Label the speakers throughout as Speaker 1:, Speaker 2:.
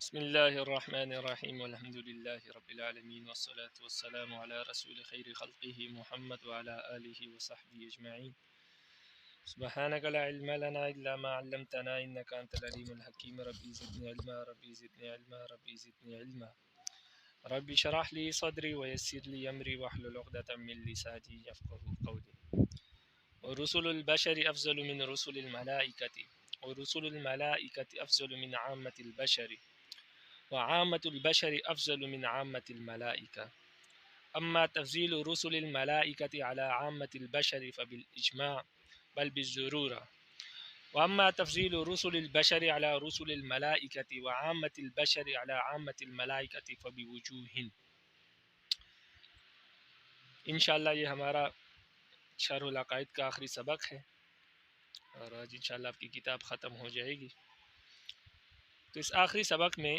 Speaker 1: بسم اللہ الرحمن الرحیم والحمد للہ رب العالمین والصلاة والسلام علی رسول خیر خلقہ محمد وعلی آلہ وصحبہ اجمعین سبحانک لا علم لنا الا ما علمتنا انک انت العلیم الحکیم ربی زدنی علما ربی زدنی علما ربی زدنی علما ربی شرح لی صدری ویسر لی امری واحلل عقدۃ من لسانی یفقهوا قولی ورسل البشر افضل من رسل الملائکة ورسل الملائکة افضل من عامة البشر وعامة البشر أفضل من عامة الملائكة أما تفضيل رسل الملائكة على عامة البشر فبالإجماع بل بالضرورة وأما تفضيل رسل البشر على رسل الملائكة وعامة البشر على عامة الملائكة فبوجوه. انشاءاللہ یہ ہمارا شرح العقائد کا آخری سبق ہے اور آج انشاءاللہ آپ کی کتاب ختم ہو جائے گی. تو اس آخری سبق میں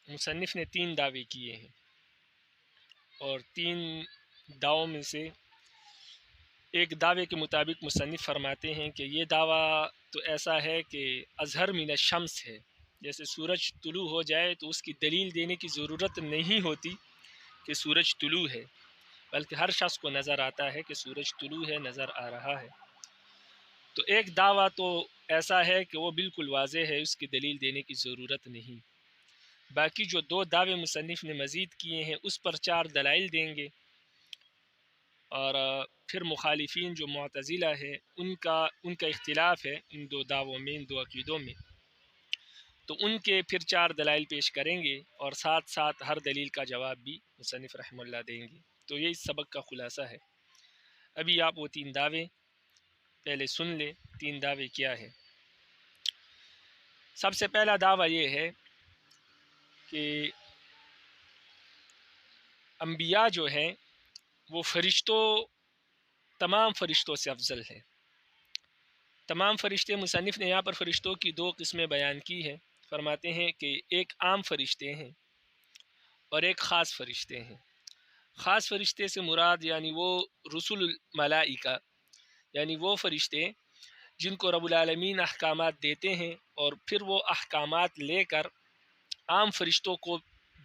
Speaker 1: مصنف نے 3 دعوے کیے ہیں اور 3 دعووں میں سے ایک دعوے کے مطابق مصنف فرماتے ہیں کہ یہ دعویٰ تو ایسا ہے کہ اظہر من الشمس ہے، جیسے سورج طلوع ہو جائے تو اس کی دلیل دینے کی ضرورت نہیں ہوتی کہ سورج طلوع ہے، بلکہ ہر شخص کو نظر آتا ہے کہ سورج طلوع ہے، نظر آ رہا ہے. تو ایک دعویٰ تو ایسا ہے کہ وہ بالکل واضح ہے، اس کی دلیل دینے کی ضرورت نہیں. باقی جو 2 دعوے مصنف نے مزید کیے ہیں اس پر 4 دلائل دیں گے، اور پھر مخالفین جو معتزلہ ہے ان کا اختلاف ہے ان 2 دعووں میں، ان 2 عقیدوں میں، تو ان کے پھر 4 دلائل پیش کریں گے اور ساتھ ساتھ ہر دلیل کا جواب بھی مصنف رحمہ اللہ دیں گے. تو یہ اس سبق کا خلاصہ ہے. ابھی آپ وہ 3 دعوے پہلے سن لیں. 3 دعوے کیا ہے؟ سب سے پہلا دعویٰ یہ ہے کہ انبیاء جو ہیں وہ تمام فرشتوں سے افضل ہے. تمام فرشتے، مصنف نے یہاں پر فرشتوں کی 2 قسمیں بیان کی ہیں. فرماتے ہیں کہ ایک عام فرشتے ہیں اور ایک خاص فرشتے ہیں. خاص فرشتے سے مراد یعنی وہ رسول الملائکہ، یعنی وہ فرشتے جن کو رب العالمین احکامات دیتے ہیں اور پھر وہ احکامات لے کر عام فرشتوں کو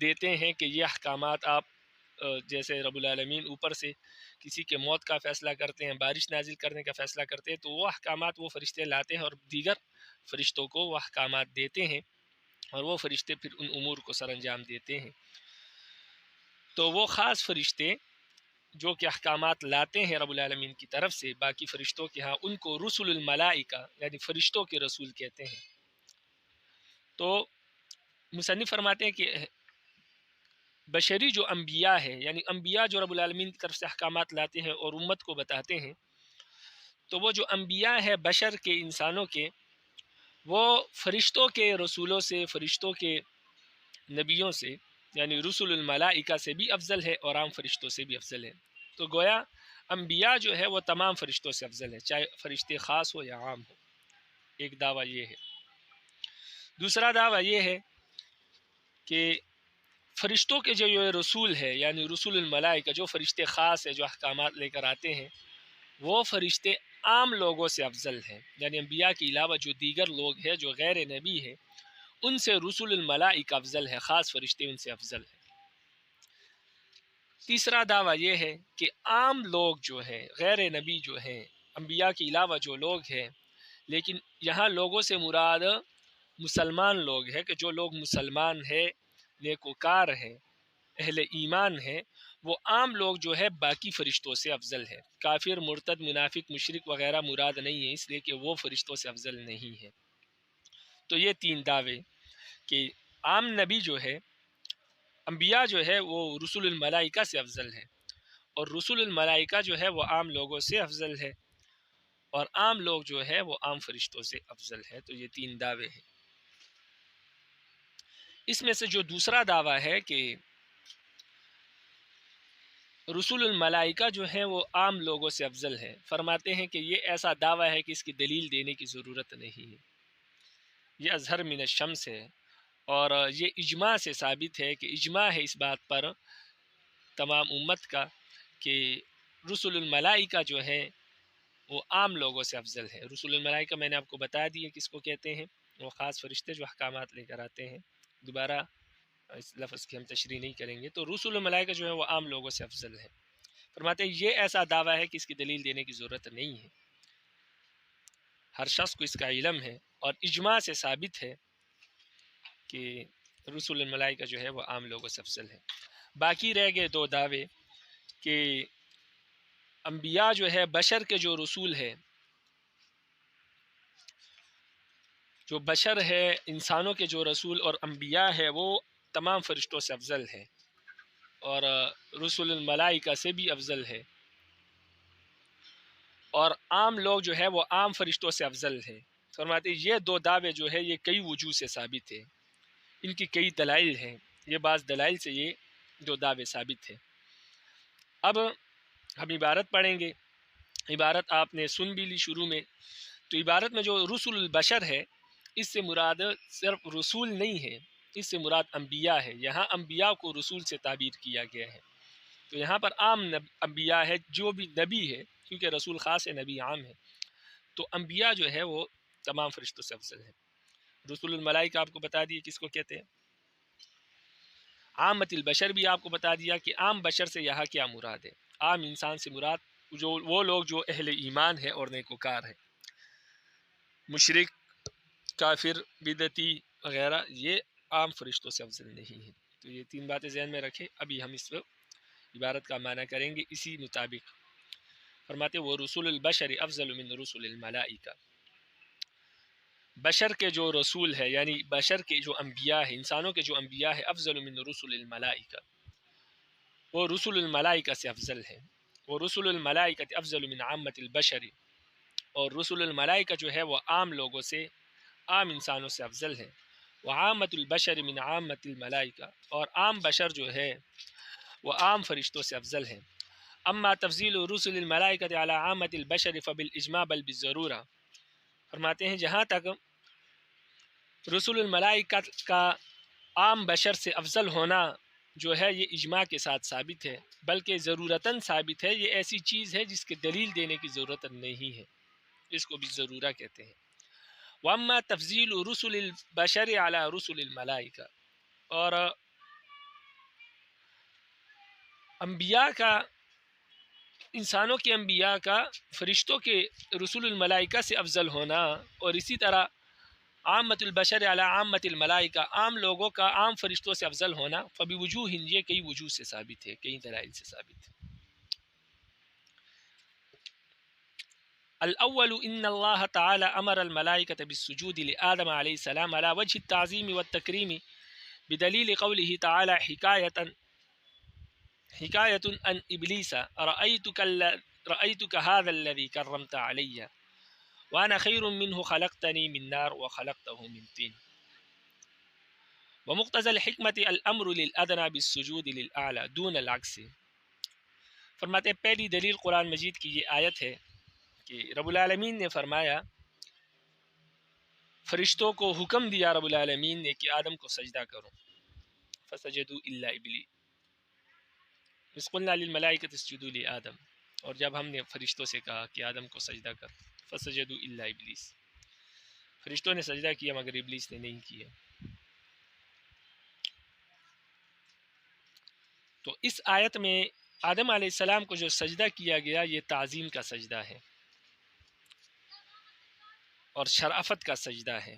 Speaker 1: دیتے ہیں کہ یہ احکامات آپ، جیسے رب العالمین اوپر سے کسی کے موت کا فیصلہ کرتے ہیں، بارش نازل کرنے کا فیصلہ کرتے ہیں، تو وہ احکامات وہ فرشتے لاتے ہیں اور دیگر فرشتوں کو وہ احکامات دیتے ہیں اور وہ فرشتے پھر ان امور کو سر انجام دیتے ہیں. تو وہ خاص فرشتے جو کہ احکامات لاتے ہیں رب العالمین کی طرف سے، باقی فرشتوں کے ہاں ان کو رسل الملائکہ یعنی فرشتوں کے رسول کہتے ہیں. تو مصنف فرماتے ہیں کہ بشری جو انبیاء ہے، یعنی انبیاء جو رب العالمین کی طرف سے احکامات لاتے ہیں اور امت کو بتاتے ہیں، تو وہ جو انبیاء ہے بشر کے، انسانوں کے، وہ فرشتوں کے رسولوں سے، فرشتوں کے نبیوں سے یعنی رسل الملائکہ سے بھی افضل ہے اور عام فرشتوں سے بھی افضل ہے. تو گویا انبیاء جو ہے وہ تمام فرشتوں سے افضل ہے، چاہے فرشتے خاص ہو یا عام ہو. ایک دعویٰ یہ ہے. دوسرا دعویٰ یہ ہے کہ فرشتوں کے جو یہ رسول ہے یعنی رسول الملائکہ، جو فرشتے خاص ہیں جو احکامات لے کر آتے ہیں، وہ فرشتے عام لوگوں سے افضل ہیں، یعنی انبیاء کے علاوہ جو دیگر لوگ ہیں جو غیر نبی ہیں ان سے رسول الملائکہ افضل ہے، خاص فرشتے ان سے افضل ہیں. تیسرا دعویٰ یہ ہے کہ عام لوگ جو ہیں، غیر نبی جو ہیں، انبیاء کے علاوہ جو لوگ ہیں، لیکن یہاں لوگوں سے مراد مسلمان لوگ ہیں، کہ جو لوگ مسلمان ہیں، نیکوکار ہیں، اہل ایمان ہیں، وہ عام لوگ جو ہے باقی فرشتوں سے افضل ہے. کافر، مرتد، منافق، مشرک وغیرہ مراد نہیں ہے، اس لیے کہ وہ فرشتوں سے افضل نہیں ہے. تو یہ 3 دعوے کہ عام نبی جو ہے، انبیاء جو ہے وہ رسول الملائکہ سے افضل ہے اور رسول الملائکہ جو ہے وہ عام لوگوں سے افضل ہے اور عام لوگ جو ہے وہ عام فرشتوں سے افضل ہے. تو یہ 3 دعوے ہیں. اس میں سے جو دوسرا دعویٰ ہے کہ رسول الملائکہ جو ہیں وہ عام لوگوں سے افضل ہے، فرماتے ہیں کہ یہ ایسا دعویٰ ہے کہ اس کی دلیل دینے کی ضرورت نہیں ہے. یہ اظہر من الشمس ہے اور یہ اجماع سے ثابت ہے، کہ اجماع ہے اس بات پر تمام امت کا کہ رسول الملائکہ جو ہیں وہ عام لوگوں سے افضل ہے. رسول الملائکہ میں نے آپ کو بتا دیا کس کو کہتے ہیں، وہ خاص فرشتے جو احکامات لے کر آتے ہیں. دوبارہ اس لفظ کی ہم تشریح نہیں کریں گے. تو رسول الملائکہ جو ہے وہ عام لوگوں سے افضل ہے. فرماتے ہیں یہ ایسا دعویٰ ہے کہ اس کی دلیل دینے کی ضرورت نہیں ہے. ہر شخص کو اس کا علم ہے اور اجماع سے ثابت ہے کہ رسول الملائکہ جو ہے وہ عام لوگوں سے افضل ہے. باقی رہ گئے دو دعوے کہ انبیاء جو ہے بشر کے جو رسول ہے، جو بشر ہے انسانوں کے جو رسول اور انبیاء ہے وہ تمام فرشتوں سے افضل ہے اور رسول الملائکہ سے بھی افضل ہے، اور عام لوگ جو ہے وہ عام فرشتوں سے افضل ہے. فرماتے یہ دو دعوے جو ہے یہ کئی وجوہ سے ثابت ہے، ان کی کئی دلائل ہیں، یہ بعض دلائل سے یہ دو دعوے ثابت ہے. اب ہم عبارت پڑھیں گے. عبارت آپ نے سن بھی لی شروع میں. تو عبارت میں جو رسول البشر ہے اس سے مراد صرف رسول نہیں ہے، اس سے مراد انبیاء ہے. یہاں انبیاء کو رسول سے تعبیر کیا گیا ہے. تو یہاں پر عام انبیاء ہے، جو بھی نبی ہے، کیونکہ رسول خاص ہے نبی عام ہے، تو انبیاء جو ہے وہ تمام فرشتوں سے افضل ہے. رسول الملائکہ آپ کو بتا دیے کس کو کہتے ہیں. عامت البشر بھی آپ کو بتا دیا کہ عام بشر سے یہاں کیا مراد ہے. عام انسان سے مراد جو وہ لوگ جو اہل ایمان ہے اور نیکوکار ہے. مشرک، کافر، بدعتی وغیرہ یہ عام فرشتوں سے افضل نہیں ہے. تو یہ تین باتیں ذہن میں رکھیں. ابھی ہم اس عبارت کا معنی کریں گے اسی مطابق. فرماتے وہ رسول البشر افضل من رسول الملائکہ، بشر کے جو رسول ہے یعنی بشر کے جو انبیاء ہے، انسانوں کے جو انبیاء ہے، افضل من رسول الملائکہ، وہ رسول الملائکہ سے افضل ہے. وہ رسول الملائکہ افضل من عامت البشر، اور رسول الملائکہ جو ہے وہ عام لوگوں سے، عام انسانوں سے افضل ہے. وعامت البشر من عامت الملائکہ، اور عام بشر جو ہے وہ عام فرشتوں سے افضل ہے. اما تفضیل رسل الملائکۃ علی عامت البشر فبالاجماع بل بالضرورہ. فرماتے ہیں جہاں تک رسول الملائکہ کا عام بشر سے افضل ہونا جو ہے یہ اجماع کے ساتھ ثابت ہے، بلکہ ضرورتاً ثابت ہے. یہ ایسی چیز ہے جس کے دلیل دینے کی ضرورت نہیں ہے، اس کو بھی ضرورہ کہتے ہیں. واما تفضیل رسل البشر علی رسل الملائکہ، اور انبیاء کا، انسانوں کے انبیاء کا فرشتوں کے رسول الملائکہ سے افضل ہونا، اور اسی طرح عامت البشر علی عامت الملائکہ، عام لوگوں کا عام فرشتوں سے افضل ہونا، فبوجوہ، یہ کئی وجوہ سے ثابت ہے، کئی دلائل سے ثابت ہے. الاول ان اللہ تعالی امر الملائکۃ بالسجود لآدم علیہ السلام علی وجہ التعظیم والتکریم بدلیل قوله تعالی حکایۃ عن ابلیس رأیتک هذا الذی کرمت علی وانا خیر منه خلقتنی من نار وخلقته من طین. ومقتضى الحکمت الامر للادنى بالسجود للاعلی دون العکس. فرماتے ہیں پہلی دلیل قرآن مجید کی یہ آیت ہے کہ رب العالمین نے فرمایا، فرشتوں کو حکم دیا رب العالمین نے کہ آدم کو سجدہ کرو. فسجدوا الا ابلیس اذ قلنا للملائکۃ اسجدوا لآدم، اور جب ہم نے فرشتوں سے کہا کہ آدم کو سجدہ کر، فسجدوا الا ابلیس، فرشتوں نے سجدہ کیا مگر ابلیس نے نہیں کیا. تو اس آیت میں آدم علیہ السلام کو جو سجدہ کیا گیا یہ تعظیم کا سجدہ ہے اور شرافت کا سجدہ ہے.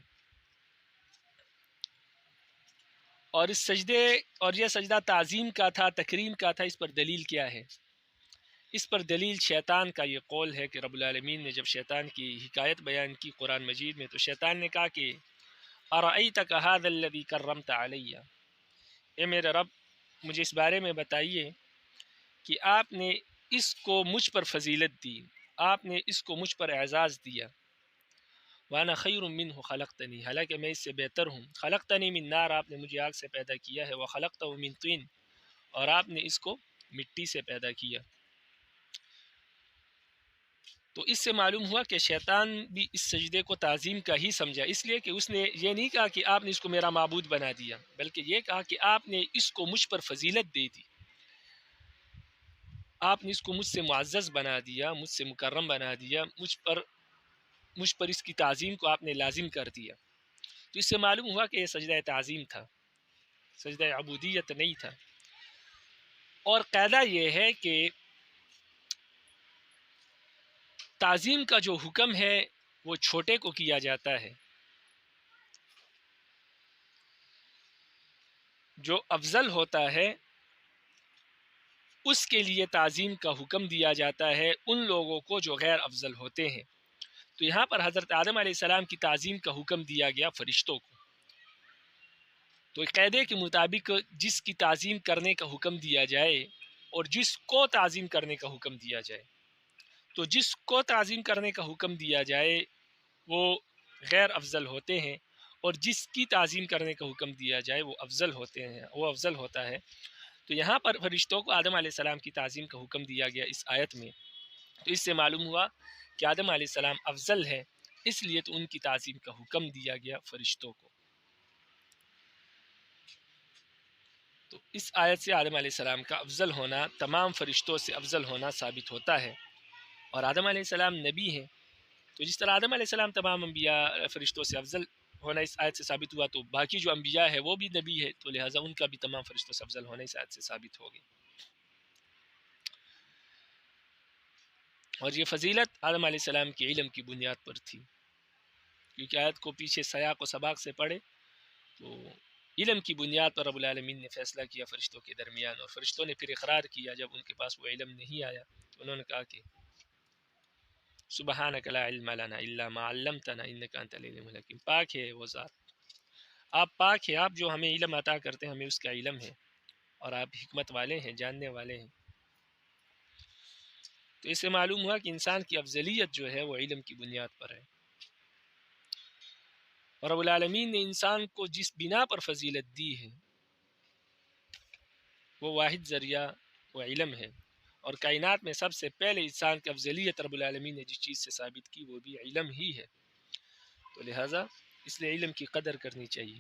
Speaker 1: اور اس سجدے، اور یہ سجدہ تعظیم کا تھا، تکریم کا تھا. اس پر دلیل کیا ہے؟ اس پر دلیل شیطان کا یہ قول ہے کہ رب العالمین نے جب شیطان کی حکایت بیان کی قرآن مجید میں، تو شیطان نے کہا کہ ارأیتک ھذا الذی کرمت علی، اے میرے رب مجھے اس بارے میں بتائیے کہ آپ نے اس کو مجھ پر فضیلت دی، آپ نے اس کو مجھ پر اعزاز دیا. وانا خیر منہ خلقتنی، حالانکہ میں اس سے بہتر ہوں. خلقتنی من نار، آپ نے مجھے آگ سے پیدا کیا ہے. وخلقتہ من طین، اور آپ نے اس کو مٹی سے پیدا کیا. تو اس سے معلوم ہوا کہ شیطان بھی اس سجدے کو تعظیم کا ہی سمجھا، اس لیے کہ اس نے یہ نہیں کہا کہ آپ نے اس کو میرا معبود بنا دیا، بلکہ یہ کہا کہ آپ نے اس کو مجھ پر فضیلت دے دی، آپ نے اس کو مجھ سے معزز بنا دیا، مجھ سے مکرم بنا دیا، مجھ پر اس کی تعظیم کو آپ نے لازم کر دیا. تو اس سے معلوم ہوا کہ یہ سجدہ تعظیم تھا، سجدہ عبودیت نہیں تھا۔ اور قاعدہ یہ ہے کہ تعظیم کا جو حکم ہے وہ چھوٹے کو کیا جاتا ہے، جو افضل ہوتا ہے اس کے لیے تعظیم کا حکم دیا جاتا ہے ان لوگوں کو جو غیر افضل ہوتے ہیں۔ تو یہاں پر حضرت آدم علیہ السلام کی تعظیم کا حکم دیا گیا فرشتوں کو۔ تو قاعدے کے مطابق جس کی تعظیم کرنے کا حکم دیا جائے اور جس کو تعظیم کرنے کا حکم دیا جائے، تو جس کو تعظیم کرنے کا حکم دیا جائے وہ غیر افضل ہوتے ہیں، اور جس کی تعظیم کرنے کا حکم دیا جائے وہ افضل ہوتے ہیں، وہ افضل ہوتا ہے۔ تو یہاں پر فرشتوں کو آدم علیہ السلام کی تعظیم کا حکم دیا گیا اس آیت میں۔ تو اس سے معلوم ہوا کہ آدم علیہ السلام افضل ہے، اس لیے تو ان کی تعظیم کا حکم دیا گیا فرشتوں کو۔ تو اس آیت سے آدم علیہ السلام کا افضل ہونا تمام فرشتوں سے افضل ہونا ثابت ہوتا ہے۔ اور آدم علیہ السلام نبی ہیں، تو جس طرح آدم علیہ السلام تمام انبیاء فرشتوں سے افضل ہونا اس آیت سے ثابت ہوا، تو باقی جو انبیاء ہے وہ بھی نبی ہے، تو لہٰذا ان کا بھی تمام فرشتوں سے افضل ہونا اس آیت سے ثابت ہوگی۔ اور یہ فضیلت آدم علیہ السلام کے علم کی بنیاد پر تھی، کیونکہ آیت کو پیچھے سیاق و سباق سے پڑھے تو علم کی بنیاد پر رب العالمین نے فیصلہ کیا فرشتوں کے درمیان، اور فرشتوں نے پھر اقرار کیا جب ان کے پاس وہ علم نہیں آیا تو انہوں نے کہا کہ سبحانک لا علم لنا الا ما علمتنا انک انت العلیم الحکیم، پاک ہے وہ ذات، آپ پاک ہے، آپ جو ہمیں علم عطا کرتے ہیں ہمیں اس کا علم ہے، اور آپ حکمت والے ہیں، جاننے والے ہیں۔ تو اس سے معلوم ہوا کہ انسان کی افضلیت جو ہے وہ علم کی بنیاد پر ہے، اور رب العالمین نے انسان کو جس بنا پر فضیلت دی ہے وہ واحد ذریعہ وہ علم ہے، اور کائنات میں سب سے پہلے انسان کی افضلیت رب العالمین نے جس چیز سے ثابت کی وہ بھی علم ہی ہے، تو لہٰذا اس لیے علم کی قدر کرنی چاہیے۔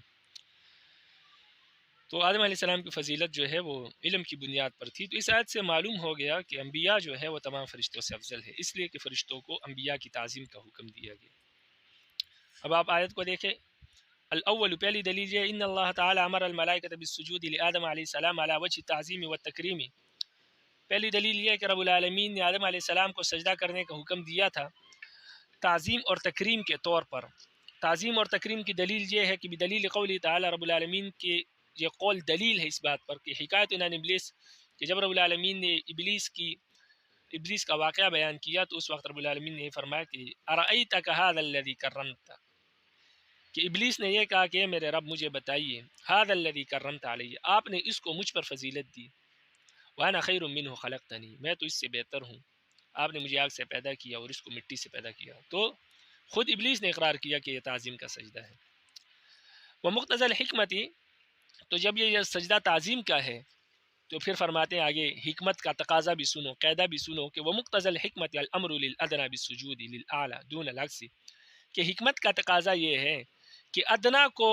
Speaker 1: تو آدم علیہ السلام کی فضیلت جو ہے وہ علم کی بنیاد پر تھی۔ تو اس آیت سے معلوم ہو گیا کہ انبیاء جو ہے وہ تمام فرشتوں سے افضل ہے، اس لیے کہ فرشتوں کو انبیاء کی تعظیم کا حکم دیا گیا۔ اب آپ آیت کو دیکھیں، الاول پہلی دلیل ہے ان اللہ تعالی امر الملائکۃ بالسجود لآدم علیہ السلام علی وجہ التعظیم والتکریم۔ پہلی دلیل یہ ہے کہ رب العالمین نے آدم علیہ السلام کو سجدہ کرنے کا حکم دیا تھا تعظیم اور تکریم کے طور پر۔ تعظیم اور تکریم کی دلیل یہ ہے کہ بدلیل قول تعالی، رب العالمین کے یہ قول دلیل ہے اس بات پر کہ حکایت عن ابلیس، کہ جب رب العالمین نے ابلیس کا واقعہ بیان کیا تو اس وقت رب العالمین نے فرمایا کہ ارأیتک ھذا الذی کرمت، کہ ابلیس نے یہ کہا کہ میرے رب مجھے بتائیے، ھذا الذی کرمت علی، آپ نے اس کو مجھ پر فضیلت دی، وانا خیر منہ خلقتنی، میں تو اس سے بہتر ہوں، آپ نے مجھے آگ سے پیدا کیا اور اس کو مٹی سے پیدا کیا۔ تو خود ابلیس نے اقرار کیا کہ یہ تعظیم کا سجدہ ہے۔ وہ مقتضی الحکمتی، تو جب یہ سجدہ تعظیم کا ہے تو پھر فرماتے ہیں آگے حکمت کا تقاضا بھی سنو، قاعدہ بھی سنو کہ وہ مقتضی الحکمت الامر للادنی بالسجود للاعلی دون العکس، کہ حکمت کا تقاضا یہ ہے کہ ادنا کو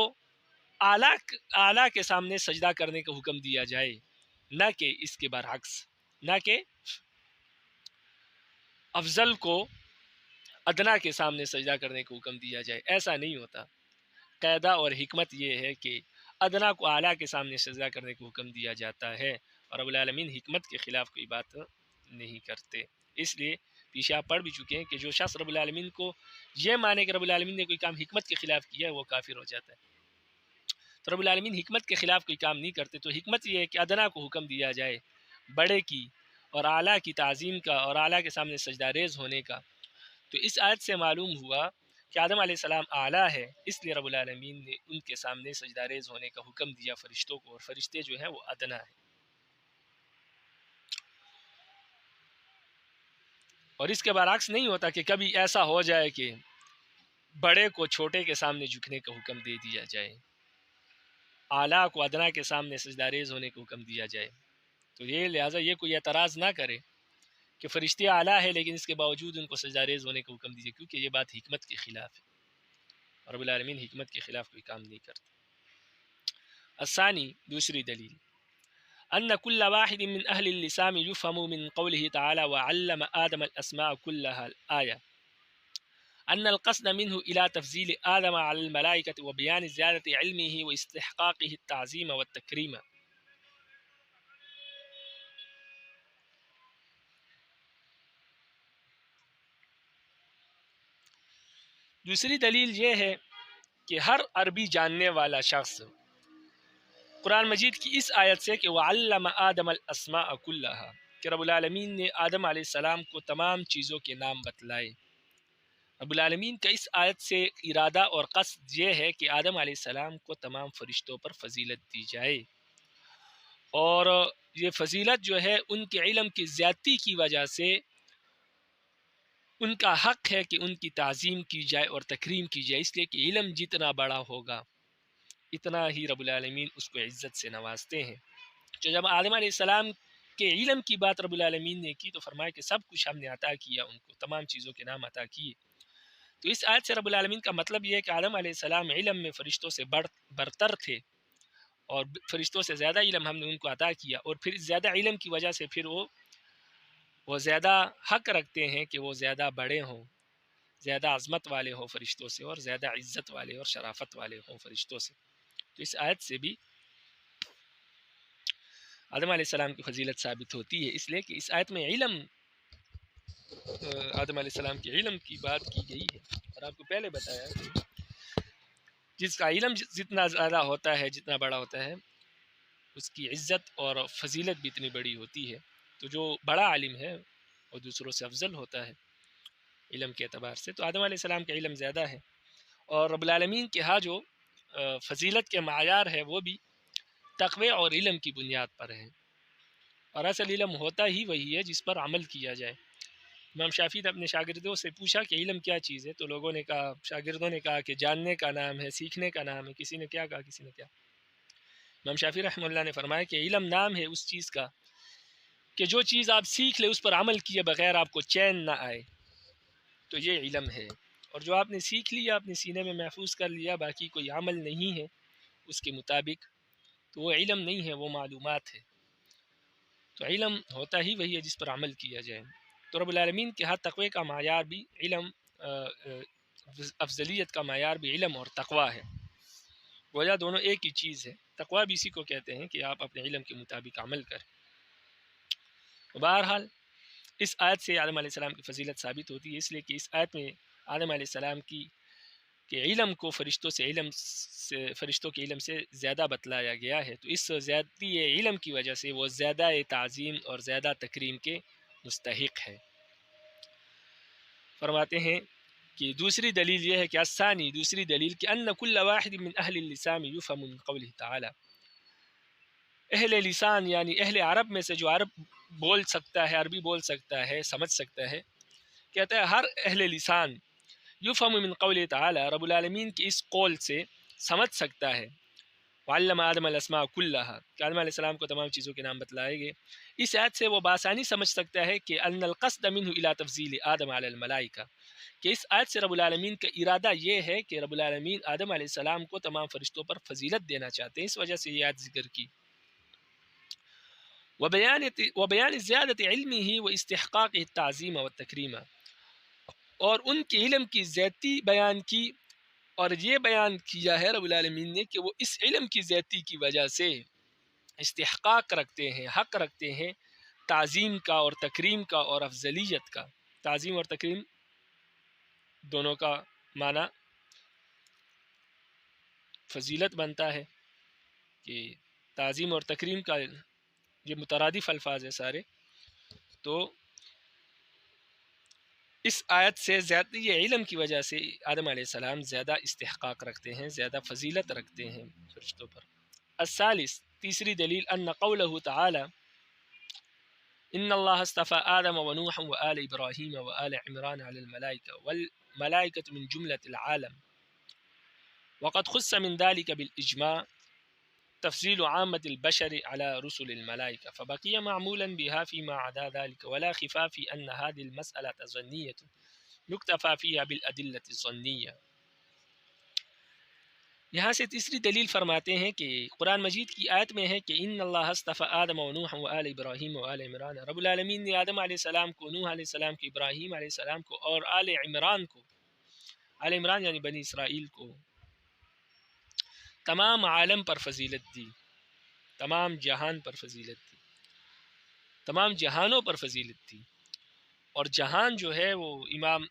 Speaker 1: اعلیٰ کے سامنے سجدہ کرنے کا حکم دیا جائے، نہ کہ اس کے برعکس، نہ کہ افضل کو ادنا کے سامنے سجدہ کرنے کا حکم دیا جائے، ایسا نہیں ہوتا۔ قاعدہ اور حکمت یہ ہے کہ ادنا کو اعلیٰ کے سامنے سجدہ کرنے کو حکم دیا جاتا ہے، اور رب العالمین حکمت کے خلاف کوئی بات نہیں کرتے۔ اس لیے پیچھے آپ پڑھ بھی چکے ہیں کہ جو شخص رب العالمین کو یہ مانے کہ رب العالمین نے کوئی کام حکمت کے خلاف کیا ہے وہ کافر ہو جاتا ہے۔ تو رب العالمین حکمت کے خلاف کوئی کام نہیں کرتے، تو حکمت یہ ہے کہ ادنا کو حکم دیا جائے، بڑے کی اور اعلیٰ کی تعظیم کا اور اعلیٰ کے سامنے سجدہ ریز ہونے کا۔ تو اس آیت سے معلوم ہوا کہ آدم علیہ السلام اعلیٰ ہے، اس لیے رب العالمین نے ان کے سامنے سجدہ ریز ہونے کا حکم دیا فرشتوں کو، اور فرشتے جو ہیں وہ ادنا ہیں۔ اور اس کے برعکس نہیں ہوتا کہ کبھی ایسا ہو جائے کہ بڑے کو چھوٹے کے سامنے جھکنے کا حکم دے دیا جائے، اعلیٰ کو ادنا کے سامنے سجدہ ریز ہونے کا حکم دیا جائے۔ تو یہ لہٰذا یہ کوئی اعتراض نہ کرے کہ فرشتے اعلیٰ ہے لیکن اس کے باوجود ان کو سجدہ ریز ہونے کا حکم دیجیے، کیونکہ یہ بات حکمت کے خلاف ہے، اور رب العالمین حکمت کے خلاف کوئی کام نہیں کرتا۔ الثانی دوسری دلیل، ان كل واحد من اهل اللسان يفهم من قوله تعالى وعلم آدم الاسماء كلها الآية، أن القصد منه إلى تفضيل آدم على الملائكة وبيان زيادة علمه واستحقاقه التعظيم والتكريم. دوسری دلیل یہ ہے کہ ہر عربی جاننے والا شخص قرآن مجید کی اس آیت سے کہ وَعَلَّمَ آدَمَ الْأَسْمَاءَ كُلَّهَا کہ رب العالمین نے آدم علیہ السلام کو تمام چیزوں کے نام بتلائے. رب العالمین کا اس آیت سے ارادہ اور قصد یہ ہے کہ آدم علیہ السلام کو تمام فرشتوں پر فضیلت دی جائے، اور یہ فضیلت جو ہے ان کے علم کی زیادتی کی وجہ سے ان کا حق ہے کہ ان کی تعظیم کی جائے اور تکریم کی جائے، اس لیے کہ علم جتنا بڑا ہوگا اتنا ہی رب العالمین اس کو عزت سے نوازتے ہیں. تو جب آدم علیہ السلام کے علم کی بات رب العالمین نے کی تو فرمایا کہ سب کچھ ہم نے عطا کیا ان کو، تمام چیزوں کے نام عطا کیے. تو اس آیت سے رب العالمین کا مطلب یہ ہے کہ آدم علیہ السلام علم میں فرشتوں سے برتر تھے، اور فرشتوں سے زیادہ علم ہم نے ان کو عطا کیا، اور پھر زیادہ علم کی وجہ سے پھر وہ زیادہ حق رکھتے ہیں کہ وہ زیادہ بڑے ہوں، زیادہ عظمت والے ہوں فرشتوں سے، اور زیادہ عزت والے اور شرافت والے ہوں فرشتوں سے. تو اس آیت سے بھی آدم علیہ السلام کی فضیلت ثابت ہوتی ہے، اس لیے کہ اس آیت میں علم، آدم علیہ السلام کے علم کی بات کی گئی ہے. اور آپ کو پہلے بتایا کہ جس کا علم جتنا زیادہ ہوتا ہے، جتنا بڑا ہوتا ہے، اس کی عزت اور فضیلت بھی اتنی بڑی ہوتی ہے. تو جو بڑا عالم ہے وہ دوسروں سے افضل ہوتا ہے علم کے اعتبار سے. تو آدم علیہ السلام کا علم زیادہ ہے، اور رب العالمین کے ہاں جو فضیلت کے معیار ہے وہ بھی تقوی اور علم کی بنیاد پر ہے، اور اصل علم ہوتا ہی وہی ہے جس پر عمل کیا جائے. امام شافعی نے اپنے شاگردوں سے پوچھا کہ علم کیا چیز ہے، تو لوگوں نے کہا، شاگردوں نے کہا کہ جاننے کا نام ہے، سیکھنے کا نام ہے. کسی نے کیا کہا، کسی نے کیا. امام شافعی رحمہ اللہ نے فرمایا کہ علم نام ہے اس چیز کا کہ جو چیز آپ سیکھ لے اس پر عمل کیے بغیر آپ کو چین نہ آئے، تو یہ علم ہے. اور جو آپ نے سیکھ لیا، اپنے سینے میں محفوظ کر لیا، باقی کوئی عمل نہیں ہے اس کے مطابق، تو وہ علم نہیں ہے، وہ معلومات ہے. تو علم ہوتا ہی وہی ہے جس پر عمل کیا جائے. تو رب العالمین کے ہاتھ تقوی کا معیار بھی علم، افضلیت کا معیار بھی علم اور تقوی ہے. گویا دونوں ایک ہی چیز ہے. تقوی بھی اسی کو کہتے ہیں کہ آپ اپنے علم کے مطابق عمل کریں. بہرحال اس آیت سے آدم علیہ السلام کی فضیلت ثابت ہوتی ہے، اس لیے کہ اس آیت میں آدم علیہ السلام کی کہ علم کو فرشتوں کے علم سے زیادہ بتلایا گیا ہے. تو اس زیادتی علم کی وجہ سے وہ زیادہ تعظیم اور زیادہ تکریم کے مستحق ہے. فرماتے ہیں کہ دوسری دلیل یہ ہے کہ الثانی، دوسری دلیل کہ ان کل واحد من اہل اللسان یفهم من قوله تعالی، اہل لسان یعنی اہل عرب میں سے جو عرب بول سکتا ہے، عربی بول سکتا ہے، سمجھ سکتا ہے، کہتا ہے ہر اہل لسان یفهم من قوله تعالی، رب العالمین کی اس قول سے سمجھ سکتا ہے وعلم آدم الاسماء كلها کہ آدم علیہ السلام کو تمام چیزوں کے نام بتلائے گئے. اس آیت سے وہ بآسانی سمجھ سکتا ہے کہ ان القصد منه الى تفضیل آدم علی الملائکہ، کہ اس آیت سے رب العالمین کا ارادہ یہ ہے کہ رب العالمین آدم علیہ السلام کو تمام فرشتوں پر فضیلت دینا چاہتے ہیں، اس وجہ سے یہ آیت ذکر کی. وبیان زیادت علمه واستحقاقه التعظیم والتکریم، اور ان کے علم کی زیادتی بیان کی، اور یہ بیان کیا ہے رب العالمین نے کہ وہ اس علم کی زیادتی کی وجہ سے استحقاق رکھتے ہیں، حق رکھتے ہیں تعظیم کا اور تکریم کا اور افضلیت کا. تعظیم اور تکریم دونوں کا معنی فضیلت بنتا ہے، کہ تعظیم اور تکریم کا یہ مترادف الفاظ ہیں سارے. تو اس آیت سے زیادتی علم کی وجہ سے آدم علیہ السلام زیادہ استحقاق رکھتے ہیں، زیادہ فضیلت رکھتے ہیں فرشتوں پر. الثالث، تیسری دلیل ان قوله تعالی ان اللہ اصطفى آدم ونوحا وآل ابراہیم وآل عمران على الملائکہ والملائکة من جملة العالم وقد خص من ذلك بالإجماع تفضيل عامة البشر على رسل الملائكة فبقي معمولا بها فيما عدا ذلك ولا خفاء في أن هذه المسألة ظنية يكتفى فيها بالأدلة الظنية. یہاں سے تیسری دلیل فرماتے ہیں کہ قرآن مجید کی آیت میں ہے کہ ان اللہ اصطفى آدم و نوح و آل ابراہیم و آل عمران، رب العالمین نے آدم علیہ السلام کو، نوح علیہ السلام کو، ابراہیم علیہ السلام کو اور آل عمران کو آل عمران یعنی بنی اسرائیل کو تمام عالم پر فضیلت دی، تمام جہان پر فضیلت دی، تمام جہانوں پر فضیلت دی. اور جہان جو ہے وہ امام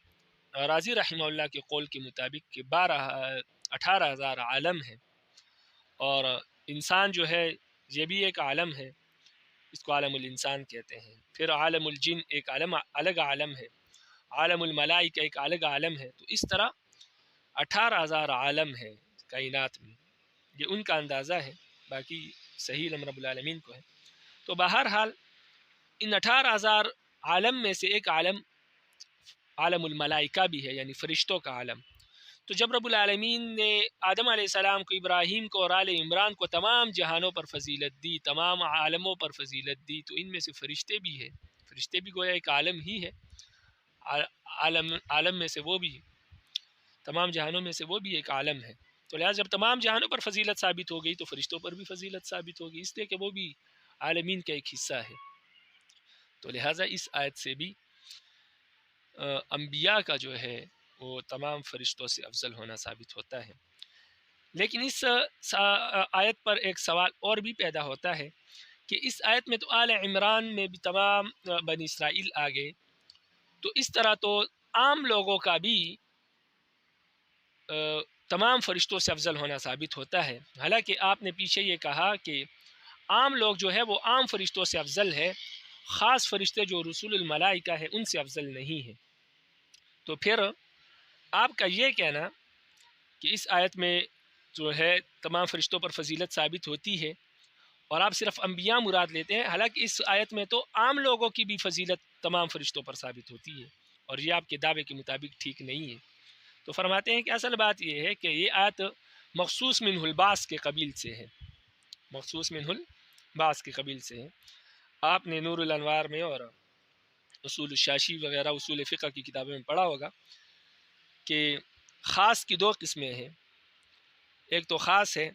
Speaker 1: رازی رحمہ اللہ کے قول کے مطابق کہ 18,000 عالم ہے. اور انسان جو ہے یہ بھی ایک عالم ہے، اس کو عالم الانسان کہتے ہیں. پھر عالم الجن ایک الگ عالم ہے، عالم الملائکہ ایک الگ عالم ہے. تو اس طرح 18,000 عالم ہے کائنات میں. یہ ان کا اندازہ ہے، باقی صحیح علم رب العالمین کو ہے. تو بہرحال ان 18,000 عالم میں سے ایک عالم عالم الملائکہ بھی ہے، یعنی فرشتوں کا عالم. تو جب رب العالمین نے آدم علیہ السلام کو، ابراہیم کو اور آل عمران کو تمام جہانوں پر فضیلت دی، تمام عالموں پر فضیلت دی، تو ان میں سے فرشتے بھی ہیں. فرشتے بھی گویا ایک عالم ہی ہے، عالم میں سے وہ بھی، تمام جہانوں میں سے وہ بھی ایک عالم ہے. تو لہٰذا جب تمام جہانوں پر فضیلت ثابت ہو گئی تو فرشتوں پر بھی فضیلت ثابت ہوگی، اس لیے کہ وہ بھی عالمین کا ایک حصہ ہے. تو لہٰذا اس آیت سے بھی انبیاء کا جو ہے وہ تمام فرشتوں سے افضل ہونا ثابت ہوتا ہے. لیکن اس آیت پر ایک سوال اور بھی پیدا ہوتا ہے کہ اس آیت میں تو آل عمران میں بھی تمام بنی اسرائیل آ گئے، تو اس طرح تو عام لوگوں کا بھی تمام فرشتوں سے افضل ہونا ثابت ہوتا ہے. حالانکہ آپ نے پیچھے یہ کہا کہ عام لوگ جو ہے وہ عام فرشتوں سے افضل ہے، خاص فرشتے جو رسول الملائکہ ہے ان سے افضل نہیں ہے. تو پھر آپ کا یہ کہنا کہ اس آیت میں جو ہے تمام فرشتوں پر فضیلت ثابت ہوتی ہے اور آپ صرف انبیاء مراد لیتے ہیں، حالانکہ اس آیت میں تو عام لوگوں کی بھی فضیلت تمام فرشتوں پر ثابت ہوتی ہے، اور یہ آپ کے دعوے کے مطابق ٹھیک نہیں ہے. تو فرماتے ہیں کہ اصل بات یہ ہے کہ یہ آیت مخصوص منہ الباس کے قبیل سے ہے، مخصوص منہ الباس کے قبیل سے ہے. آپ نے نور الانوار میں اور اصول الشاشی وغیرہ اصول فقہ کی کتابوں میں پڑھا ہوگا کہ خاص کی دو قسمیں ہیں. ایک تو خاص ہے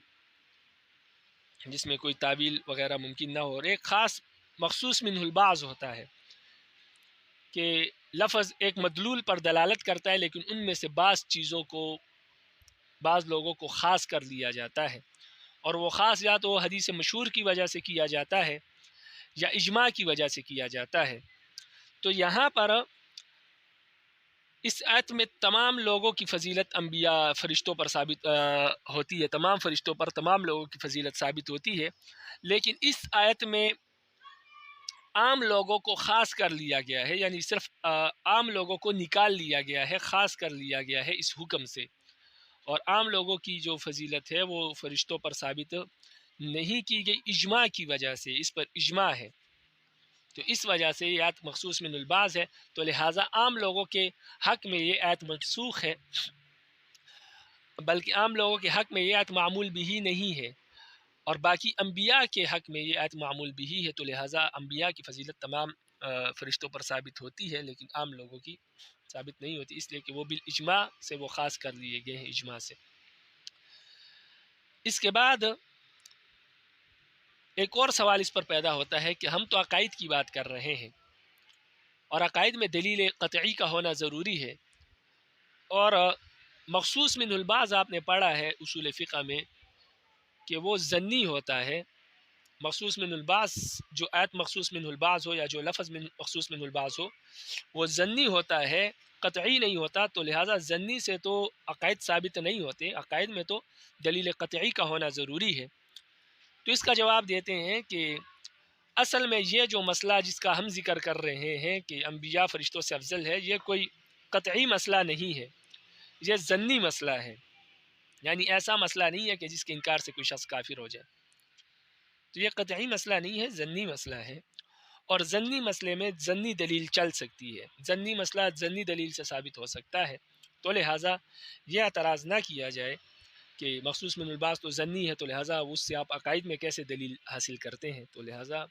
Speaker 1: جس میں کوئی تعویل وغیرہ ممکن نہ ہو، اور ایک خاص مخصوص منہ البعض ہوتا ہے کہ لفظ ایک مدلول پر دلالت کرتا ہے، لیکن ان میں سے بعض چیزوں کو، بعض لوگوں کو خاص کر لیا جاتا ہے، اور وہ خاص یا تو حدیث مشہور کی وجہ سے کیا جاتا ہے یا اجماع کی وجہ سے کیا جاتا ہے. تو یہاں پر اس آیت میں تمام لوگوں کی فضیلت انبیاء فرشتوں پر ثابت ہوتی ہے، تمام فرشتوں پر تمام لوگوں کی فضیلت ثابت ہوتی ہے. لیکن اس آیت میں عام لوگوں کو خاص کر لیا گیا ہے، یعنی صرف عام لوگوں کو نکال لیا گیا ہے، خاص کر لیا گیا ہے اس حکم سے. اور عام لوگوں کی جو فضیلت ہے وہ فرشتوں پر ثابت نہیں کی گئی اجماع کی وجہ سے، اس پر اجماع ہے. تو اس وجہ سے یہ آیت مخصوص من البعض ہے، تو لہٰذا عام لوگوں کے حق میں یہ آیت منسوخ ہے، بلکہ عام لوگوں کے حق میں یہ آیت معمول بھی نہیں ہے. اور باقی انبیاء کے حق میں یہ آیت معمول بھی ہے، تو لہٰذا انبیاء کی فضیلت تمام فرشتوں پر ثابت ہوتی ہے، لیکن عام لوگوں کی ثابت نہیں ہوتی، اس لیے کہ وہ بالاجماع سے وہ خاص کر لیے گئے ہیں اجماع سے. اس کے بعد ایک اور سوال اس پر پیدا ہوتا ہے کہ ہم تو عقائد کی بات کر رہے ہیں، اور عقائد میں دلیل قطعی کا ہونا ضروری ہے، اور مخصوص من البعض آپ نے پڑھا ہے اصول فقہ میں کہ وہ ضنی ہوتا ہے. مخصوص من البعض جو آیت مخصوص من البعض ہو یا جو لفظ مخصوص من البعض ہو وہ ضنی ہوتا ہے، قطعی نہیں ہوتا. تو لہٰذا ضنی سے تو عقائد ثابت نہیں ہوتے، عقائد میں تو دلیل قطعی کا ہونا ضروری ہے. تو اس کا جواب دیتے ہیں کہ اصل میں یہ جو مسئلہ جس کا ہم ذکر کر رہے ہیں کہ انبیاء فرشتوں سے افضل ہے، یہ کوئی قطعی مسئلہ نہیں ہے، یہ ضنی مسئلہ ہے. یعنی ایسا مسئلہ نہیں ہے کہ جس کے انکار سے کوئی شخص کافر ہو جائے. تو یہ قطعی مسئلہ نہیں ہے، ضنی مسئلہ ہے. اور ضنی مسئلے میں ضنی دلیل چل سکتی ہے، ضنی مسئلہ ضنی دلیل سے ثابت ہو سکتا ہے. تو لہٰذا یہ اعتراض نہ کیا جائے کہ مخصوص من البعض تو ضنی ہے، تو لہٰذا اس سے آپ عقائد میں کیسے دلیل حاصل کرتے ہیں. تو لہٰذا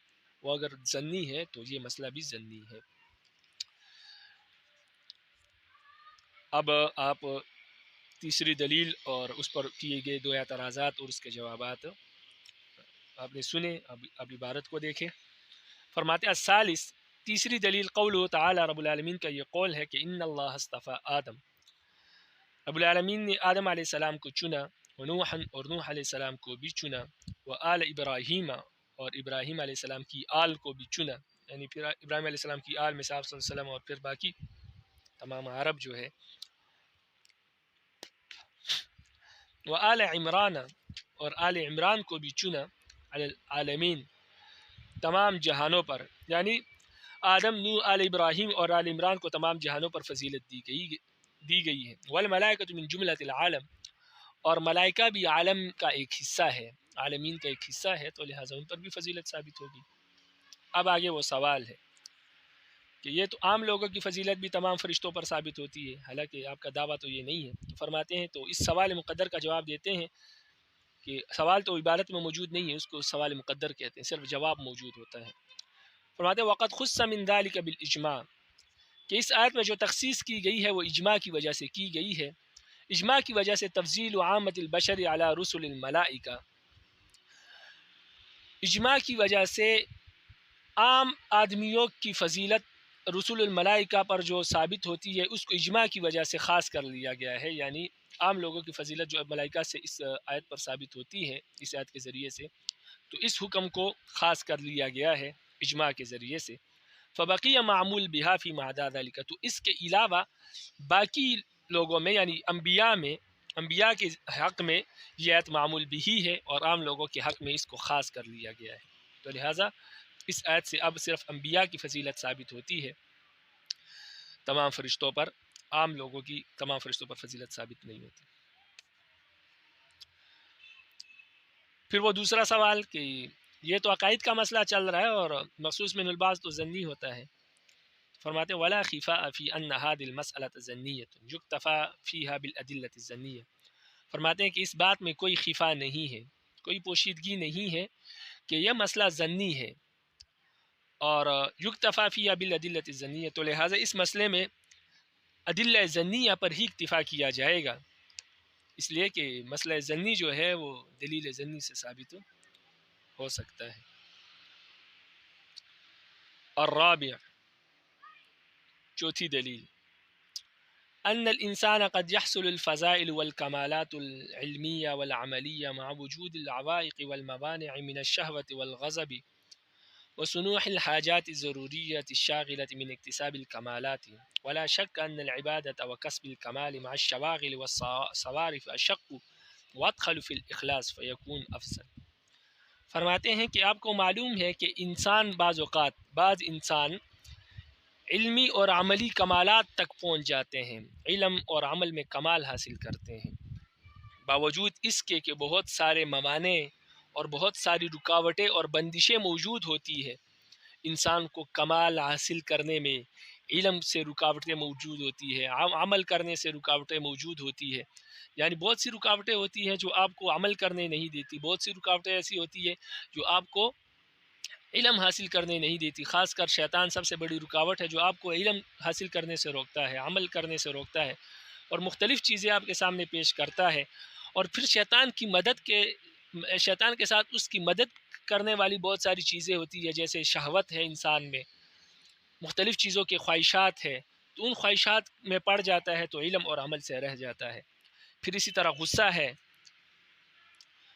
Speaker 1: وہ اگر ضنی ہے تو یہ مسئلہ بھی ضنی ہے. اب آپ تیسری دلیل اور اس پر کیے گئے دو اعتراضات اور اس کے جوابات آپ نے سنے، اب عبارت کو دیکھیں. فرماتے الثالث، تیسری دلیل قول تعالی، رب العالمین کا یہ قول ہے کہ ان اللہ اصطفى آدم، رب العالمین نے آدم علیہ السلام کو چنا، ونوحا اور نوح علیہ السلام کو بھی چنا، وآل ابراہیم اور ابراہیم علیہ السلام کی آل کو بھی چنا، یعنی پھر ابراہیم علیہ السلام کی آل میں صلی اللہ علیہ وسلم اور پھر باقی تمام عرب جو ہے، وآل عمران اور آل عمران کو بھی چنا علی العالمین تمام جہانوں پر، یعنی آدم، نوح، آل ابراہیم اور آل عمران کو تمام جہانوں پر فضیلت دی گئی ہے۔ والملائکۃ من جملۃ العالم اور ملائکہ بھی عالم کا ایک حصہ ہے، عالمین کا ایک حصہ ہے، تو لہٰذا ان پر بھی فضیلت ثابت ہوگی۔ اب آگے وہ سوال ہے کہ یہ تو عام لوگوں کی فضیلت بھی تمام فرشتوں پر ثابت ہوتی ہے، حالانکہ آپ کا دعویٰ تو یہ نہیں ہے۔ فرماتے ہیں تو اس سوال مقدر کا جواب دیتے ہیں کہ سوال تو عبارت میں موجود نہیں ہے، اس کو سوال مقدر کہتے ہیں، صرف جواب موجود ہوتا ہے۔ فرماتے ہیں وقد خص من ذلك بالاجماع، کہ اس آیت میں جو تخصیص کی گئی ہے وہ اجماع کی وجہ سے کی گئی ہے۔ اجماع کی وجہ سے تفضیل عامۃ البشر علی رسل الملائکہ، اجماع کی وجہ سے عام آدمیوں کی فضیلت رسول الملائکہ پر جو ثابت ہوتی ہے اس کو اجماع کی وجہ سے خاص کر لیا گیا ہے، یعنی عام لوگوں کی فضیلت جو ملائکہ سے اس آیت پر ثابت ہوتی ہے اس آیت کے ذریعے سے، تو اس حکم کو خاص کر لیا گیا ہے اجماع کے ذریعے سے۔ فبقی معمول بہا فی ما عدا ذلک، تو اس کے علاوہ باقی لوگوں میں یعنی انبیاء کے حق میں یہ آیت معمول بھی ہے اور عام لوگوں کے حق میں اس کو خاص کر لیا گیا ہے، تو لہٰذا اس آیت سے اب صرف انبیاء کی فضیلت ثابت ہوتی ہے، تمام فرشتوں پر، عام لوگوں کی تمام فرشتوں پر فضیلت ثابت نہیں ہوتی۔ پھر وہ دوسرا سوال کہ یہ تو عقائد کا مسئلہ چل رہا ہے اور مخصوص من البعض تو ظنی ہوتا ہے۔ فرماتے ہیں ولا خفاء فی ان هذه المسألة ظنیۃ یکتفی فیها بالادلة الظنیہ، فرماتے ہیں کہ اس بات میں کوئی خفا نہیں ہے، کوئی پوشیدگی نہیں ہے کہ یہ مسئلہ ظنی ہے اور یکتفی فیها بالادلة الظنیہ، تو لہٰذا اس مسئلے میں ادلہ ظنیہ پر ہی اکتفا کیا جائے گا، اس لیے کہ مسئلہ ظنی جو ہے وہ دلیل ظنی سے ثابت ہو سکتا ہے۔ الرابع، چوتھی دلیل، ان الانسان قد يحصل الفضائل والكمالات العلمية والعملية مع وجود العوائق والموانع من الشهوة والغضب وصنوع الحاجات الضرورية الشاغلة من اكتساب الكمالات، ولا شك أن العبادة وكسب الكمال مع الشواغل والصوارف أشق وأدخل في الإخلاص فيكون أفضل۔ فرماتے ہیں کہ آپ کو معلوم ہے کہ بعض انسان علمی اور عملی کمالات تک پہنچ جاتے ہیں، علم اور عمل میں کمال حاصل کرتے ہیں، باوجود اس کے کہ بہت سارے موانع اور بہت ساری رکاوٹیں اور بندشیں موجود ہوتی ہے۔ انسان کو کمال حاصل کرنے میں علم سے رکاوٹیں موجود ہوتی ہے، عمل کرنے سے رکاوٹیں موجود ہوتی ہے، یعنی بہت سی رکاوٹیں ہوتی ہیں جو آپ کو عمل کرنے نہیں دیتی، بہت سی رکاوٹیں ایسی ہوتی ہے جو آپ کو علم حاصل کرنے نہیں دیتی، خاص کر شیطان سب سے بڑی رکاوٹ ہے جو آپ کو علم حاصل کرنے سے روکتا ہے، عمل کرنے سے روکتا ہے اور مختلف چیزیں آپ کے سامنے پیش کرتا ہے، اور پھر شیطان کے ساتھ اس کی مدد کرنے والی بہت ساری چیزیں ہوتی ہے، جیسے شہوت ہے انسان میں، مختلف چیزوں کے خواہشات ہے، تو ان خواہشات میں پڑ جاتا ہے تو علم اور عمل سے رہ جاتا ہے۔ پھر اسی طرح غصہ ہے،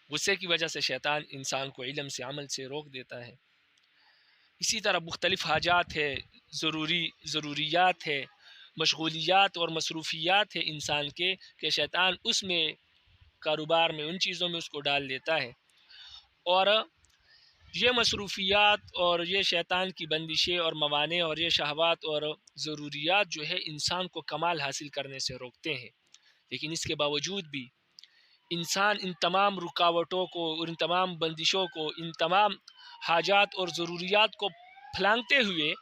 Speaker 1: غصے کی وجہ سے شیطان انسان کو علم سے عمل سے روک دیتا ہے۔ اسی طرح مختلف حاجات ہے، ضروریات ہے، مشغولیات اور مصروفیات ہے انسان کے، کہ شیطان اس میں کاروبار میں ان چیزوں میں اس کو ڈال دیتا ہے، اور یہ مصروفیات اور یہ شیطان کی بندشیں اور موانع اور یہ شہوات اور ضروریات جو ہے انسان کو کمال حاصل کرنے سے روکتے ہیں، لیکن اس کے باوجود بھی انسان ان تمام رکاوٹوں کو اور ان تمام بندشوں کو، ان تمام حاجات اور ضروریات کو پھلانگتے ہوئے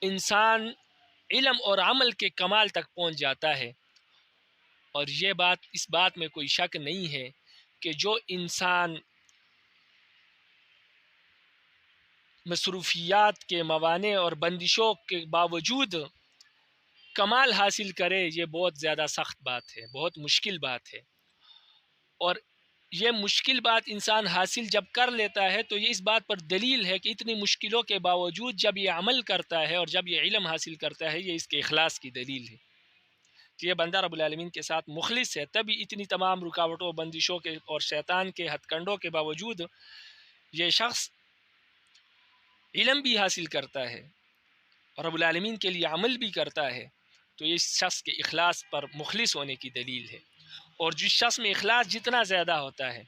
Speaker 1: انسان علم اور عمل کے کمال تک پہنچ جاتا ہے۔ اور اس بات میں کوئی شک نہیں ہے کہ جو انسان مصروفیات کے موانع اور بندشوں کے باوجود کمال حاصل کرے، یہ بہت زیادہ سخت بات ہے، بہت مشکل بات ہے، اور یہ مشکل بات انسان حاصل جب کر لیتا ہے تو یہ اس بات پر دلیل ہے کہ اتنی مشکلوں کے باوجود جب یہ عمل کرتا ہے اور جب یہ علم حاصل کرتا ہے، یہ اس کے اخلاص کی دلیل ہے کہ یہ بندہ رب العالمین کے ساتھ مخلص ہے، تبھی اتنی تمام رکاوٹوں، بندشوں کے اور شیطان کے ہتھ کنڈوں کے باوجود یہ شخص علم بھی حاصل کرتا ہے اور رب العالمین کے لیے عمل بھی کرتا ہے، تو اس شخص کے اخلاص پر مخلص ہونے کی دلیل ہے۔ اور جس شخص میں اخلاص جتنا زیادہ ہوتا ہے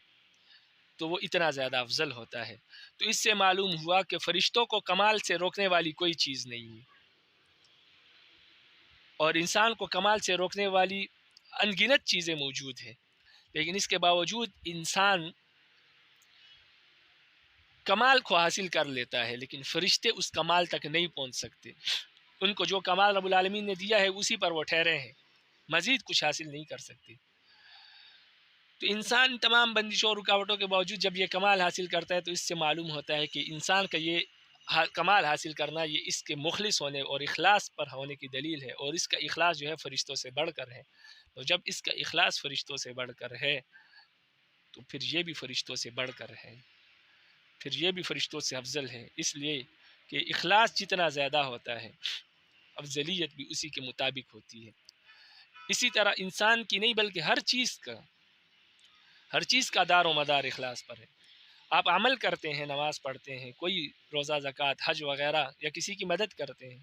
Speaker 1: تو وہ اتنا زیادہ افضل ہوتا ہے۔ تو اس سے معلوم ہوا کہ فرشتوں کو کمال سے روکنے والی کوئی چیز نہیں ہے، اور انسان کو کمال سے روکنے والی ان گنت چیزیں موجود ہیں، لیکن اس کے باوجود انسان کمال کو حاصل کر لیتا ہے، لیکن فرشتے اس کمال تک نہیں پہنچ سکتے۔ ان کو جو کمال رب العالمین نے دیا ہے اسی پر وہ ٹھہرے ہیں، مزید کچھ حاصل نہیں کر سکتے۔ تو انسان تمام بندشوں اور رکاوٹوں کے باوجود جب یہ کمال حاصل کرتا ہے تو اس سے معلوم ہوتا ہے کہ انسان کا یہ کمال حاصل کرنا یہ اس کے مخلص ہونے اور اخلاص پر ہونے کی دلیل ہے، اور اس کا اخلاص جو ہے فرشتوں سے بڑھ کر ہے۔ تو جب اس کا اخلاص فرشتوں سے بڑھ کر ہے تو پھر یہ بھی فرشتوں سے بڑھ کر ہے، پھر یہ بھی فرشتوں سے افضل ہے، اس لیے کہ اخلاص جتنا زیادہ ہوتا ہے افضلیت بھی اسی کے مطابق ہوتی ہے۔ اسی طرح انسان کی نہیں بلکہ ہر چیز کا دار و مدار اخلاص پر ہے۔ آپ عمل کرتے ہیں، نماز پڑھتے ہیں، کوئی روزہ، زکوٰۃ، حج وغیرہ، یا کسی کی مدد کرتے ہیں،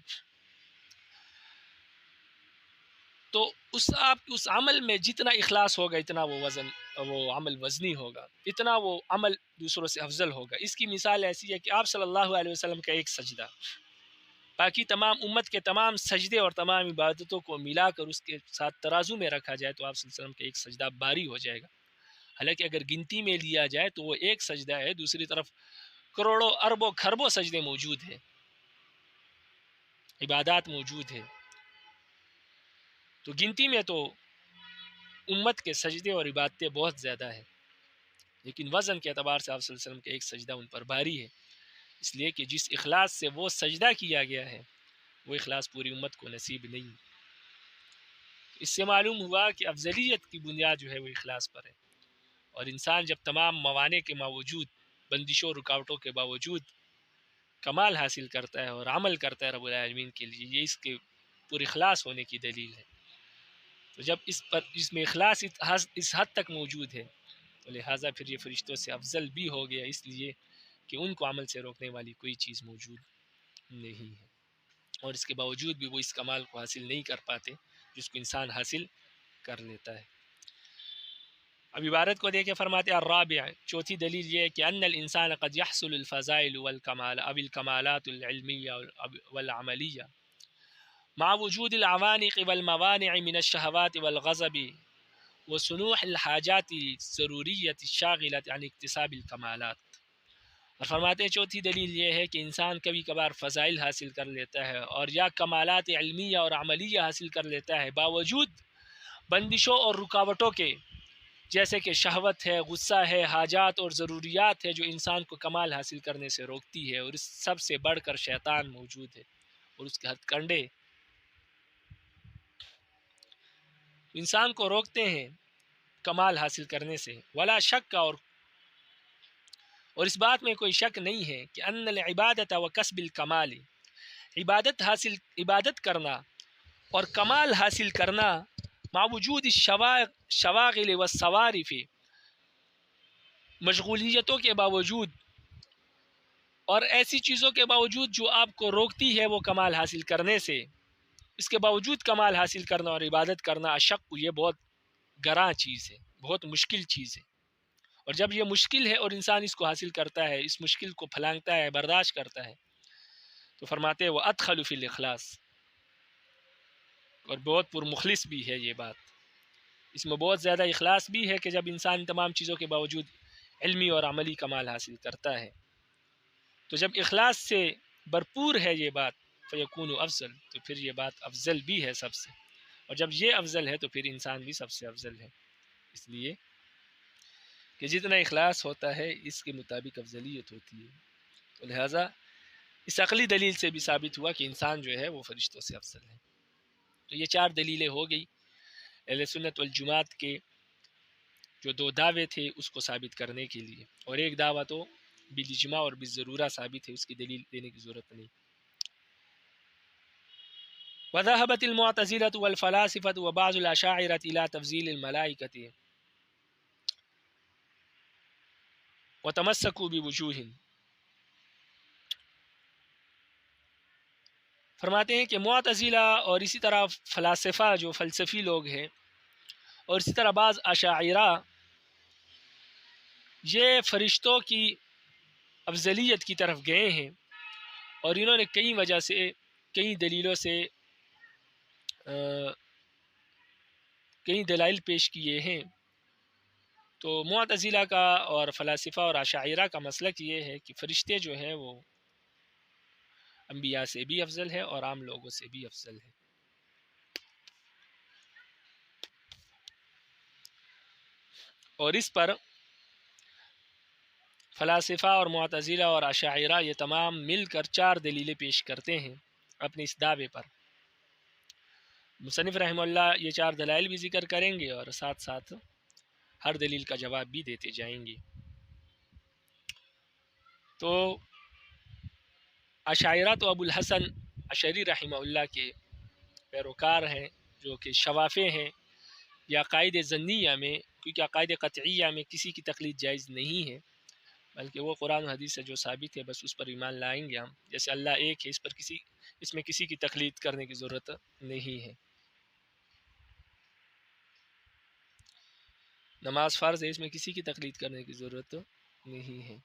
Speaker 1: تو اس عمل میں جتنا اخلاص ہوگا اتنا وہ عمل وزنی ہوگا، اتنا وہ عمل دوسروں سے افضل ہوگا۔ اس کی مثال ایسی ہے کہ آپ صلی اللہ علیہ وسلم کا ایک سجدہ باقی تمام امت کے تمام سجدے اور تمام عبادتوں کو ملا کر اس کے ساتھ ترازو میں رکھا جائے تو آپ صلی اللہ علیہ وسلم کا ایک سجدہ باری ہو جائے گا۔ حالانکہ اگر گنتی میں لیا جائے تو وہ ایک سجدہ ہے، دوسری طرف کروڑوں اربوں کھربوں سجدے موجود ہیں، عبادات موجود ہیں۔ تو گنتی میں تو امت کے سجدے اور عبادتیں بہت زیادہ ہیں، لیکن وزن کے اعتبار سے آپ صلی اللہ علیہ وسلم کا ایک سجدہ ان پر باری ہے، اس لیے کہ جس اخلاص سے وہ سجدہ کیا گیا ہے وہ اخلاص پوری امت کو نصیب نہیں۔ اس سے معلوم ہوا کہ افضلیت کی بنیاد جو ہے وہ اخلاص پر ہے، اور انسان جب تمام موانع کے باوجود، بندشوں رکاوٹوں کے باوجود کمال حاصل کرتا ہے اور عمل کرتا ہے رب العالمین کے لیے، یہ اس کے پر اخلاص ہونے کی دلیل ہے۔ تو جب اس میں اخلاص اس حد تک موجود ہے تو لہٰذا پھر یہ فرشتوں سے افضل بھی ہو گیا، اس لیے کہ ان کو عمل سے روکنے والی کوئی چیز موجود نہیں ہے، اور اس کے باوجود بھی وہ اس کمال کو حاصل نہیں کر پاتے جس کو انسان حاصل کر لیتا ہے۔ اب عبارت کو دیکھے، فرماتے ہیں الرابع، چوتھی دلیل یہ ہے کہ ان الانسان قد يحصل الفضائل والکمال او الکمالات العلمیہ والعملیہ مع وجود العوانق والموانع من الشہوات والغضب وصنوع الحاجات ضروریت الشاغلۃ عن اکتساب الکمالات۔ اور فرماتے ہیں چوتھی دلیل یہ ہے کہ انسان کبھی کبھار فضائل حاصل کر لیتا ہے اور یا کمالات علمیہ اور عملیہ حاصل کر لیتا ہے باوجود بندشوں اور رکاوٹوں کے، جیسے کہ شہوت ہے، غصہ ہے، حاجات اور ضروریات ہے جو انسان کو کمال حاصل کرنے سے روکتی ہے، اور اس سب سے بڑھ کر شیطان موجود ہے اور اس کے ہتھ کنڈے انسان کو روکتے ہیں کمال حاصل کرنے سے۔ ولا شک، اور اس بات میں کوئی شک نہیں ہے کہ ان العبادت و کسب الکمال، عبادت کرنا اور کمال حاصل کرنا مع وجود الشواغل والصوارف، مشغولیتوں کے باوجود اور ایسی چیزوں کے باوجود جو آپ کو روکتی ہے وہ کمال حاصل کرنے سے، اس کے باوجود کمال حاصل کرنا اور عبادت کرنا اشق، یہ بہت گراں چیز ہے، بہت مشکل چیز ہے۔ اور جب یہ مشکل ہے اور انسان اس کو حاصل کرتا ہے، اس مشکل کو پھلانگتا ہے، برداشت کرتا ہے، تو فرماتے ہیں وہ ادخل فی الاخلاص، اور بہت پرمخلص بھی ہے یہ بات، اس میں بہت زیادہ اخلاص بھی ہے کہ جب انسان تمام چیزوں کے باوجود علمی اور عملی کمال حاصل کرتا ہے، تو جب اخلاص سے بھرپور ہے یہ بات فیکون افضل، تو پھر یہ بات افضل بھی ہے سب سے، اور جب یہ افضل ہے تو پھر انسان بھی سب سے افضل ہے، اس لیے کہ جتنا اخلاص ہوتا ہے اس کے مطابق افضلیت ہوتی ہے۔ تو لہٰذا اس عقلی دلیل سے بھی ثابت ہوا کہ انسان جو ہے وہ فرشتوں سے افضل ہے۔ تو یہ چار دلیلیں ہو گئی اہل سنت والجماعت کے جو دو دعوے تھے اس کو ثابت کرنے کے لیے، اور ایک دعویٰ تو بالاجماع اور بالضرورہ ثابت ہے، اس کی دلیل دینے کی ضرورت نہیں۔ وذهبت المعتزلة والفلاسفة وبعض الأشاعرة إلى تفضيل الملائكة وتمسكوا بوجوه. فرماتے ہیں کہ معتزلہ اور اسی طرح فلاسفہ جو فلسفی لوگ ہیں اور اسی طرح بعض اشاعرہ یہ فرشتوں کی افضلیت کی طرف گئے ہیں اور انہوں نے کئی وجہ سے کئی دلیلوں سے کئی دلائل پیش کیے ہیں. تو معتزلہ کا اور فلاسفہ اور اشاعرہ کا مسلک یہ ہے کہ فرشتے جو ہیں وہ انبیاء سے بھی افضل ہے اور عام لوگوں سے بھی افضل ہے. اور اس پر فلاسفہ اور معتزلہ اور اشاعرہ یہ تمام مل کر 4 دلیلیں پیش کرتے ہیں اپنے اس دعوے پر. مصنف رحمہ اللہ یہ 4 دلائل بھی ذکر کریں گے اور ساتھ ساتھ ہر دلیل کا جواب بھی دیتے جائیں گے. تو اشاعرہ تو ابو الحسن اشعری رحمہ اللہ کے پیروکار ہیں جو کہ شوافع ہیں یا عقائد ظنیہ میں، کیونکہ عقائد قطعیہ میں کسی کی تقلید جائز نہیں ہے بلکہ وہ قرآن و حدیث سے جو ثابت ہے بس اس پر ایمان لائیں گے ہم. جیسے اللہ ایک ہے، اس میں کسی کی تقلید کرنے کی ضرورت نہیں ہے. نماز فرض ہے، اس میں کسی کی تقلید کرنے کی ضرورت نہیں ہے.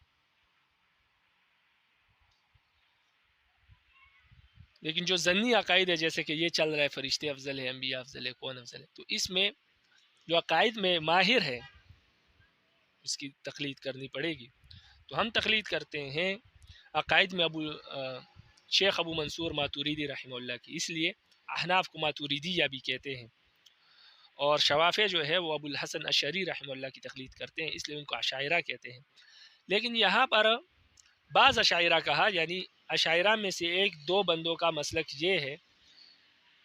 Speaker 1: لیکن جو ظنی عقائد ہے جیسے کہ یہ چل رہا ہے فرشتے افضل ہے، انبیاء افضل ہے، کون افضل ہے، تو اس میں جو عقائد میں ماہر ہے اس کی تقلید کرنی پڑے گی. تو ہم تقلید کرتے ہیں عقائد میں شیخ ابو منصور ماتوریدی رحمہ اللہ کی، اس لیے احناف کو ماتوریدیہ بھی کہتے ہیں، اور شوافع جو ہے وہ ابو الحسن اشعری رحمہ اللہ کی تقلید کرتے ہیں، اس لیے ان کو اشاعرہ کہتے ہیں. لیکن یہاں پر بعض اشاعرہ کہا، یعنی اشاعرہ میں سے 1-2 بندوں کا مسلک یہ ہے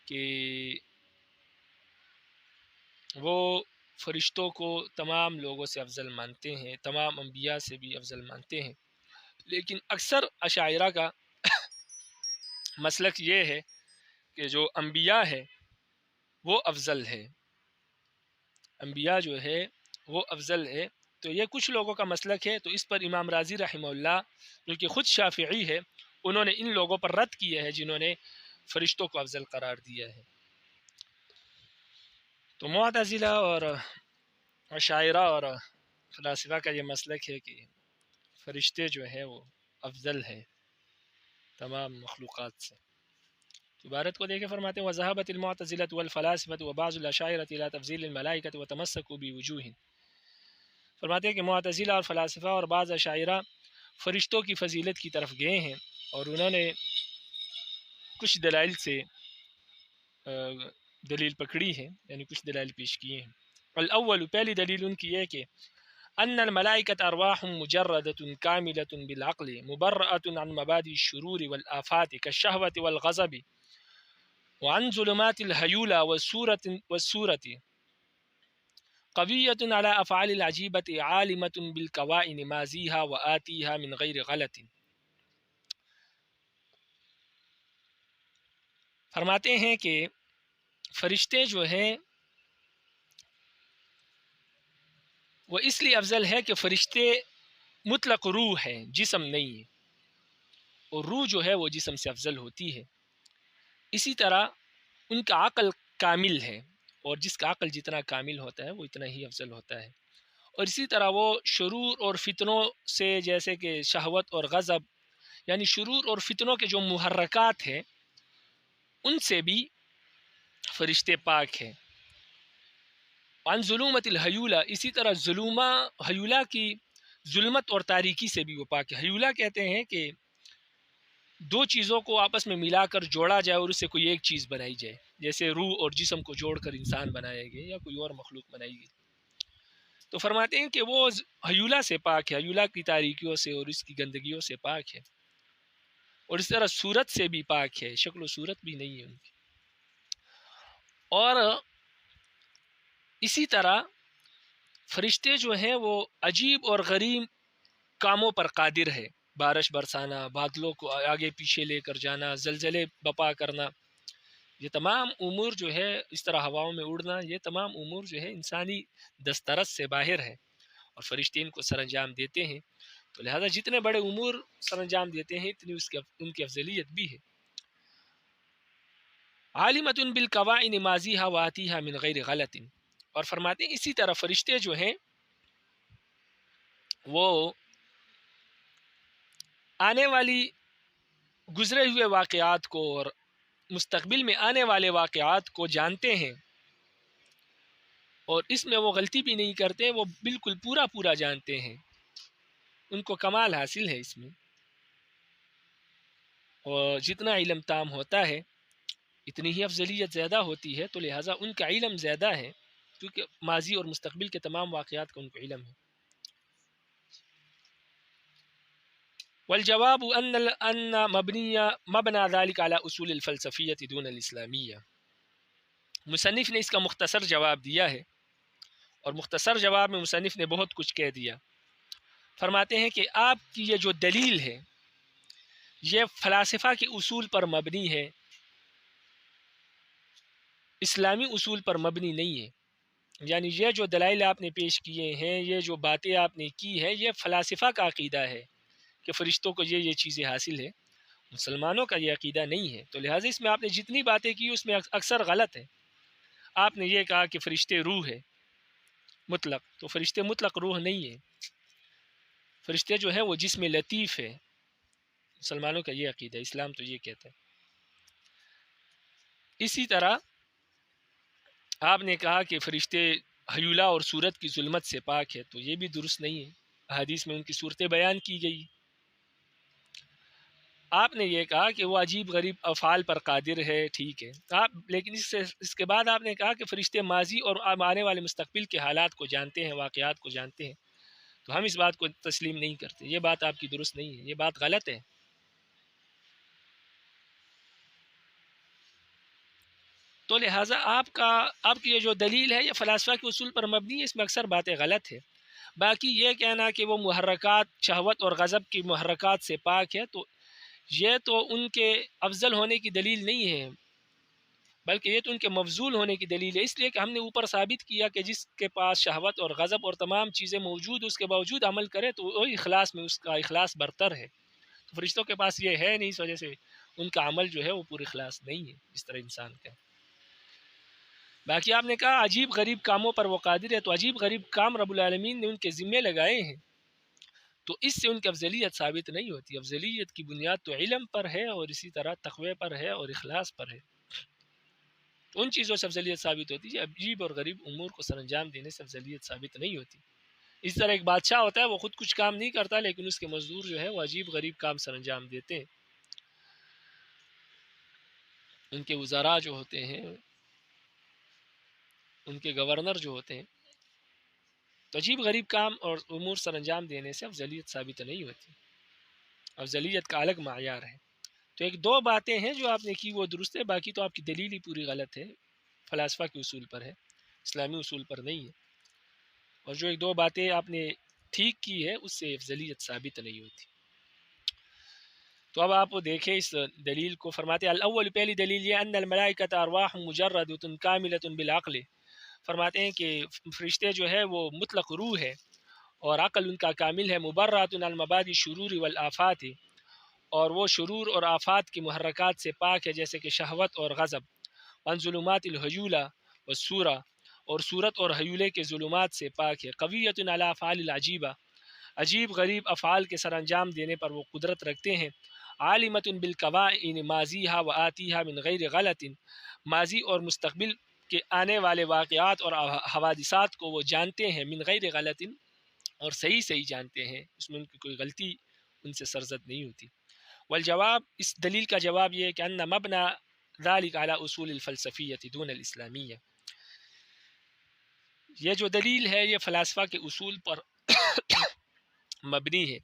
Speaker 1: کہ وہ فرشتوں کو تمام لوگوں سے افضل مانتے ہیں، تمام انبیاء سے بھی افضل مانتے ہیں. لیکن اکثر اشاعرہ کا مسلک یہ ہے کہ جو انبیاء ہے وہ افضل ہے، انبیاء جو ہے وہ افضل ہے. تو یہ کچھ لوگوں کا مسلک ہے. تو اس پر امام راضی رحمہ اللہ جو کہ خود شافعی ہے، انہوں نے ان لوگوں پر رد کیا ہے جنہوں نے فرشتوں کو افضل قرار دیا ہے. تو معتزلہ اور اشاعرہ اور فلاسفہ کا یہ مسلک ہے کہ فرشتے جو ہیں وہ افضل ہیں تمام مخلوقات سے. عبارت کو دیکھے فرماتے ہیں وذهبت المعتزلة والفلاسفة وبعض الاشاعرة الى تفضيل الملائكة وتمسكوا بوجوه. فرماتے ہیں کہ معتزلہ اور فلاسفہ اور بعض اشاعرہ فرشتوں کی فضیلت کی طرف گئے ہیں اور انہوں نے کچھ دلائل سے دلیل پکڑی ہے، یعنی کچھ دلائل پیش کیے ہیں. الاول، پہلی دلیل ان کی ہے کہ ان الملائکۃ ارواح مجردۃ کاملۃ بالعقل مبرأۃ عن مبادئ الشرور والآفات كالشہوۃ والغضب وعن ظلمات الہیولہ والصورۃ قویۃ علی افعال العجیبۃ عالمۃ بالکوائن ماضیہا وآتیہا من غیر غلط. فرماتے ہیں کہ فرشتے جو ہیں وہ اس لیے افضل ہے کہ فرشتے مطلق روح ہیں، جسم نہیں ہے، اور روح جو ہے وہ جسم سے افضل ہوتی ہے. اسی طرح ان کا عقل کامل ہے، اور جس کا عقل جتنا کامل ہوتا ہے وہ اتنا ہی افضل ہوتا ہے. اور اسی طرح وہ شرور اور فتنوں سے، جیسے کہ شہوت اور غضب، یعنی شرور اور فتنوں کے جو محرکات ہیں ان سے بھی فرشتے پاک ہیں. عن ظلمت الہیولہ، اسی طرح ہیولہ کی ظلمت اور تاریکی سے بھی وہ پاک ہے. ہیولہ کہتے ہیں کہ 2 چیزوں کو آپس میں ملا کر جوڑا جائے اور اس سے کوئی ایک چیز بنائی جائے، جیسے روح اور جسم کو جوڑ کر انسان بنایا گیا یا کوئی اور مخلوق بنائی گئی. تو فرماتے ہیں کہ وہ ہیولہ سے پاک ہے، ہیولہ کی تاریکیوں سے اور اس کی گندگیوں سے پاک ہے. اور اس طرح صورت سے بھی پاک ہے، شکل و صورت بھی نہیں ہے ان کی. اور اسی طرح فرشتے جو ہیں وہ عجیب اور غریب کاموں پر قادر ہے، بارش برسانا، بادلوں کو آگے پیچھے لے کر جانا، زلزلے بپا کرنا، یہ تمام امور جو ہے اس طرح ہواؤں میں اڑنا، یہ تمام امور جو ہے انسانی دسترس سے باہر ہے، اور فرشتے ان کو سر انجام دیتے ہیں. تو لہذا جتنے بڑے امور سر انجام دیتے ہیں اتنی ان کی افضلیت بھی ہے. عالمۃ بالقوائن ماضیہا وآتیہا من غیر غلط. اور فرماتے ہیں اسی طرح فرشتے جو ہیں وہ آنے والی گزرے ہوئے واقعات کو اور مستقبل میں آنے والے واقعات کو جانتے ہیں، اور اس میں وہ غلطی بھی نہیں کرتے، وہ بالکل پورا پورا جانتے ہیں، ان کو کمال حاصل ہے اس میں. اور جتنا علم تام ہوتا ہے اتنی ہی افضلیت زیادہ ہوتی ہے، تو لہٰذا ان کا علم زیادہ ہے کیونکہ ماضی اور مستقبل کے تمام واقعات کا ان کو علم ہے. والجواب ان مبنى ذلك على اصول الفلسفیہ دون الاسلامیہ. مصنف نے اس کا مختصر جواب دیا ہے، اور مختصر جواب میں مصنف نے بہت کچھ کہہ دیا. فرماتے ہیں کہ آپ کی یہ جو دلیل ہے یہ فلاسفہ کے اصول پر مبنی ہے، اسلامی اصول پر مبنی نہیں ہے. یعنی یہ جو دلائل آپ نے پیش کیے ہیں، یہ جو باتیں آپ نے کی ہیں، یہ فلاسفہ کا عقیدہ ہے کہ فرشتوں کو یہ چیزیں حاصل ہے، مسلمانوں کا یہ عقیدہ نہیں ہے. تو لہٰذا اس میں آپ نے جتنی باتیں کی اس میں اکثر غلط ہے. آپ نے یہ کہا کہ فرشتے روح ہے مطلق، تو فرشتے مطلق روح نہیں ہے، فرشتے جو ہے وہ جسم لطیف ہے. مسلمانوں کا یہ عقیدہ ہے، اسلام تو یہ کہتا ہے. اسی طرح آپ نے کہا کہ فرشتے حیولہ اور صورت کی ظلمت سے پاک ہے، تو یہ بھی درست نہیں ہے. حدیث میں ان کی صورتیں بیان کی گئی. آپ نے یہ کہا کہ وہ عجیب غریب افعال پر قادر ہے، ٹھیک ہے لیکن اس کے بعد آپ نے کہا کہ فرشتے ماضی اور آنے والے مستقبل کے حالات کو جانتے ہیں، واقعات کو جانتے ہیں. تو ہم اس بات کو تسلیم نہیں کرتے، یہ بات آپ کی درست نہیں ہے، یہ بات غلط ہے. تو لہٰذا آپ کی یہ جو دلیل ہے یہ فلاسفہ کے اصول پر مبنی ہے، اس میں اکثر باتیں غلط ہے. باقی یہ کہنا کہ وہ محرکات شہوت اور غضب کی محرکات سے پاک ہے، تو یہ تو ان کے افضل ہونے کی دلیل نہیں ہے، بلکہ یہ تو ان کے مفضول ہونے کی دلیل ہے. اس لیے کہ ہم نے اوپر ثابت کیا کہ جس کے پاس شہوت اور غضب اور تمام چیزیں موجود اس کے باوجود عمل کرے تو وہ اخلاص میں اس کا اخلاص برتر ہے. تو فرشتوں کے پاس یہ ہے نہیں، اس وجہ سے ان کا عمل جو ہے وہ پورا اخلاص نہیں ہے جس طرح انسان کا. باقی آپ نے کہا عجیب غریب کاموں پر وہ قادر ہے، تو عجیب غریب کام رب العالمین نے ان کے ذمے لگائے ہیں، تو اس سے ان کی افضلیت ثابت نہیں ہوتی. افضلیت کی بنیاد تو علم پر ہے، اور اسی طرح تقوی پر ہے اور اخلاص پر ہے. ان چیزوں سے افضلیت ثابت ہوتی ہے، عجیب اور غریب امور کو سر انجام دینے سے افضلیت ثابت نہیں ہوتی. اس طرح ایک بادشاہ ہوتا ہے، وہ خود کچھ کام نہیں کرتا لیکن اس کے مزدور جو ہے وہ عجیب غریب کام سر انجام دیتے ہیں. ان کے وزراء جو ہوتے ہیں، ان کے گورنر جو ہوتے ہیں، تو عجیب غریب کام اور امور سر انجام دینے سے افضلیت ثابت نہیں ہوتی. افضلیت کا الگ معیار ہے. تو ایک دو باتیں ہیں جو آپ نے کی وہ درست ہے، باقی تو آپ کی دلیل ہی پوری غلط ہے، فلاسفہ کے اصول پر ہے، اسلامی اصول پر نہیں ہے. اور جو ایک دو باتیں آپ نے ٹھیک کی ہے اس سے افضلیت ثابت نہیں ہوتی. تو اب آپ دیکھیں اس دلیل کو. فرماتے الاول، پہلی دلیل یہ ان الملائکۃ ارواح مجردۃ کاملۃ بالعقل. فرماتے ہیں کہ فرشتے جو ہے وہ مطلق روح ہے اور عقل ان کا کامل ہے. مبرات عن المبادئ الشرور والآفات، اور وہ شرور اور آفات کی محرکات سے پاک ہے جیسے کہ شہوت اور غضب. عن ظلمات الحیولہ والصورہ، اور صورت اور حیولے کے ظلمات سے پاک ہے. قویۃ علی افعال العجیبہ، عجیب غریب افعال کے سر انجام دینے پر وہ قدرت رکھتے ہیں. عالمۃ بالقوائن ماضیہا وآتیہا من غیر غلط، ماضی اور مستقبل کے آنے والے واقعات اور حوادثات کو وہ جانتے ہیں من غیر غلط، اور صحیح جانتے ہیں، اس میں ان کی کوئی غلطی ان سے سرزد نہیں ہوتی. والجواب، اس دلیل کا جواب یہ ہے کہ ان مبنى ذلك على اصول الفلسفیہ دون الاسلامیہ. یہ جو دلیل ہے یہ فلاسفہ کے اصول پر مبنی ہے،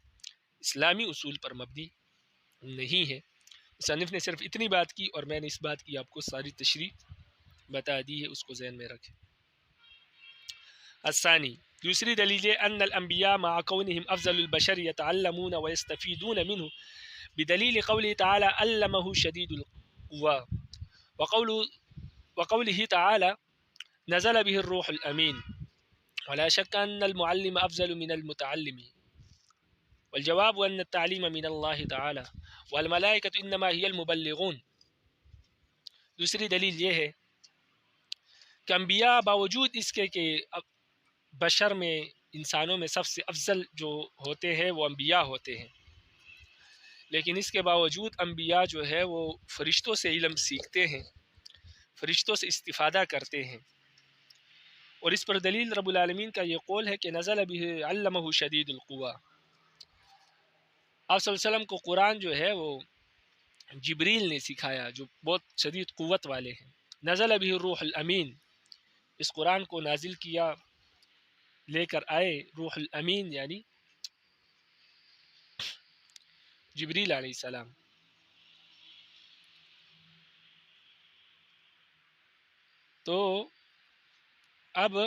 Speaker 1: اسلامی اصول پر مبنی نہیں ہے. مصنف نے صرف اتنی بات کی اور میں نے اس بات کی آپ کو ساری تشریح بتا دی ہے، اس کو ذہن میں رکھیں. الثانی، دوسری دلیل ہے ان الانبیاء مع کونہم افضل البشر یتعلمون ویستفیدون منہ بدلیل قوله تعالی علمہ شدید القوی. وقوله تعالى نزل به الروح الأمين ولا شك أن المعلم أفضل من المتعلم والجواب أن التعليم من الله تعالى والملائكة إنما هي المبلغون. دوسری دلیل یہ ہے کہ انبیاء باوجود اس کے کہ بشر میں انسانوں میں سب سے افضل جو ہوتے ہیں وہ انبیاء ہوتے ہیں، لیکن اس کے باوجود انبیاء جو ہے وہ فرشتوں سے علم سیکھتے ہیں، فرشتوں سے استفادہ کرتے ہیں. اور اس پر دلیل رب العالمین کا یہ قول ہے کہ نزل به علمہ شدید القوہ. آپ صلی اللہ علیہ وسلم کو قرآن جو ہے وہ جبریل نے سکھایا جو بہت شدید قوت والے ہیں. نزل به الروح الامین، اس قرآن کو نازل کیا، لے کر آئے روح الامین یعنی جبریل علیہ السلام. تو اب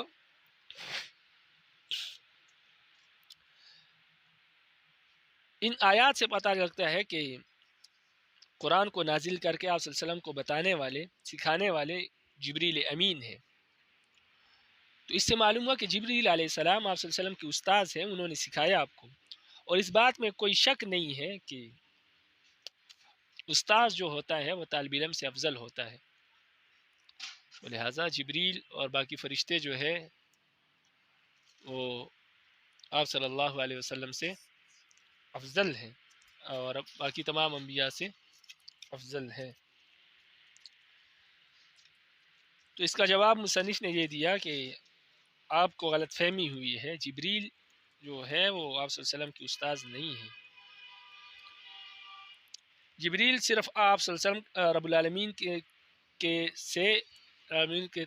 Speaker 1: ان آیات سے پتہ لگتا ہے کہ قرآن کو نازل کر کے آپ صلی اللہ علیہ وسلم کو بتانے والے، سکھانے والے جبریل امین ہیں. تو اس سے معلوم ہوا کہ جبریل علیہ السلام آپ صلی اللہ علیہ وسلم کے استاذ ہیں، انہوں نے سکھایا آپ کو. اور اس بات میں کوئی شک نہیں ہے کہ استاذ جو ہوتا ہے وہ طالب علم سے افضل ہوتا ہے. لہٰذا جبریل اور باقی فرشتے جو ہے وہ آپ صلی اللہ علیہ وسلم سے افضل ہیں اور باقی تمام انبیاء سے افضل ہے. تو اس کا جواب مصنف نے یہ دیا کہ آپ کو غلط فہمی ہوئی ہے، جبریل جو ہے وہ آپ صلی اللہ علیہ وسلم کی استاذ نہیں ہے. جبریل صرف آپ صلی اللہ علیہ وسلم رب العالمین کی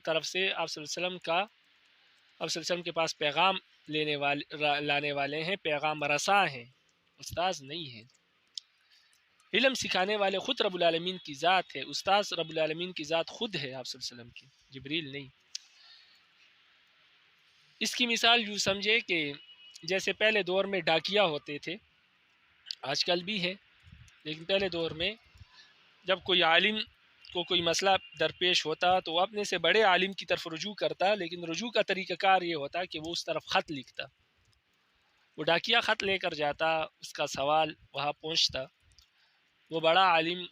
Speaker 1: طرف سے آپ صلی اللہ علیہ وسلم کے پاس پیغام لانے والے ہیں، پیغام رساں ہیں، استاذ نہیں ہیں. علم سکھانے والے خود رب العالمین کی ذات ہے، استاذ رب العالمین کی ذات خود ہے آپ صلی اللہ علیہ وسلم کی، جبریل نہیں. اس کی مثال یوں سمجھے کہ جیسے پہلے دور میں ڈاکیا ہوتے تھے، آج کل بھی ہے، لیکن پہلے دور میں جب کوئی عالم کو کوئی مسئلہ درپیش ہوتا تو وہ اپنے سے بڑے عالم کی طرف رجوع کرتا، لیکن رجوع کا طریقہ کار یہ ہوتا کہ وہ اس طرف خط لکھتا. وہ ڈاکیا خط لے کر جاتا، اس کا سوال وہاں پہنچتا. وہ بڑا عالم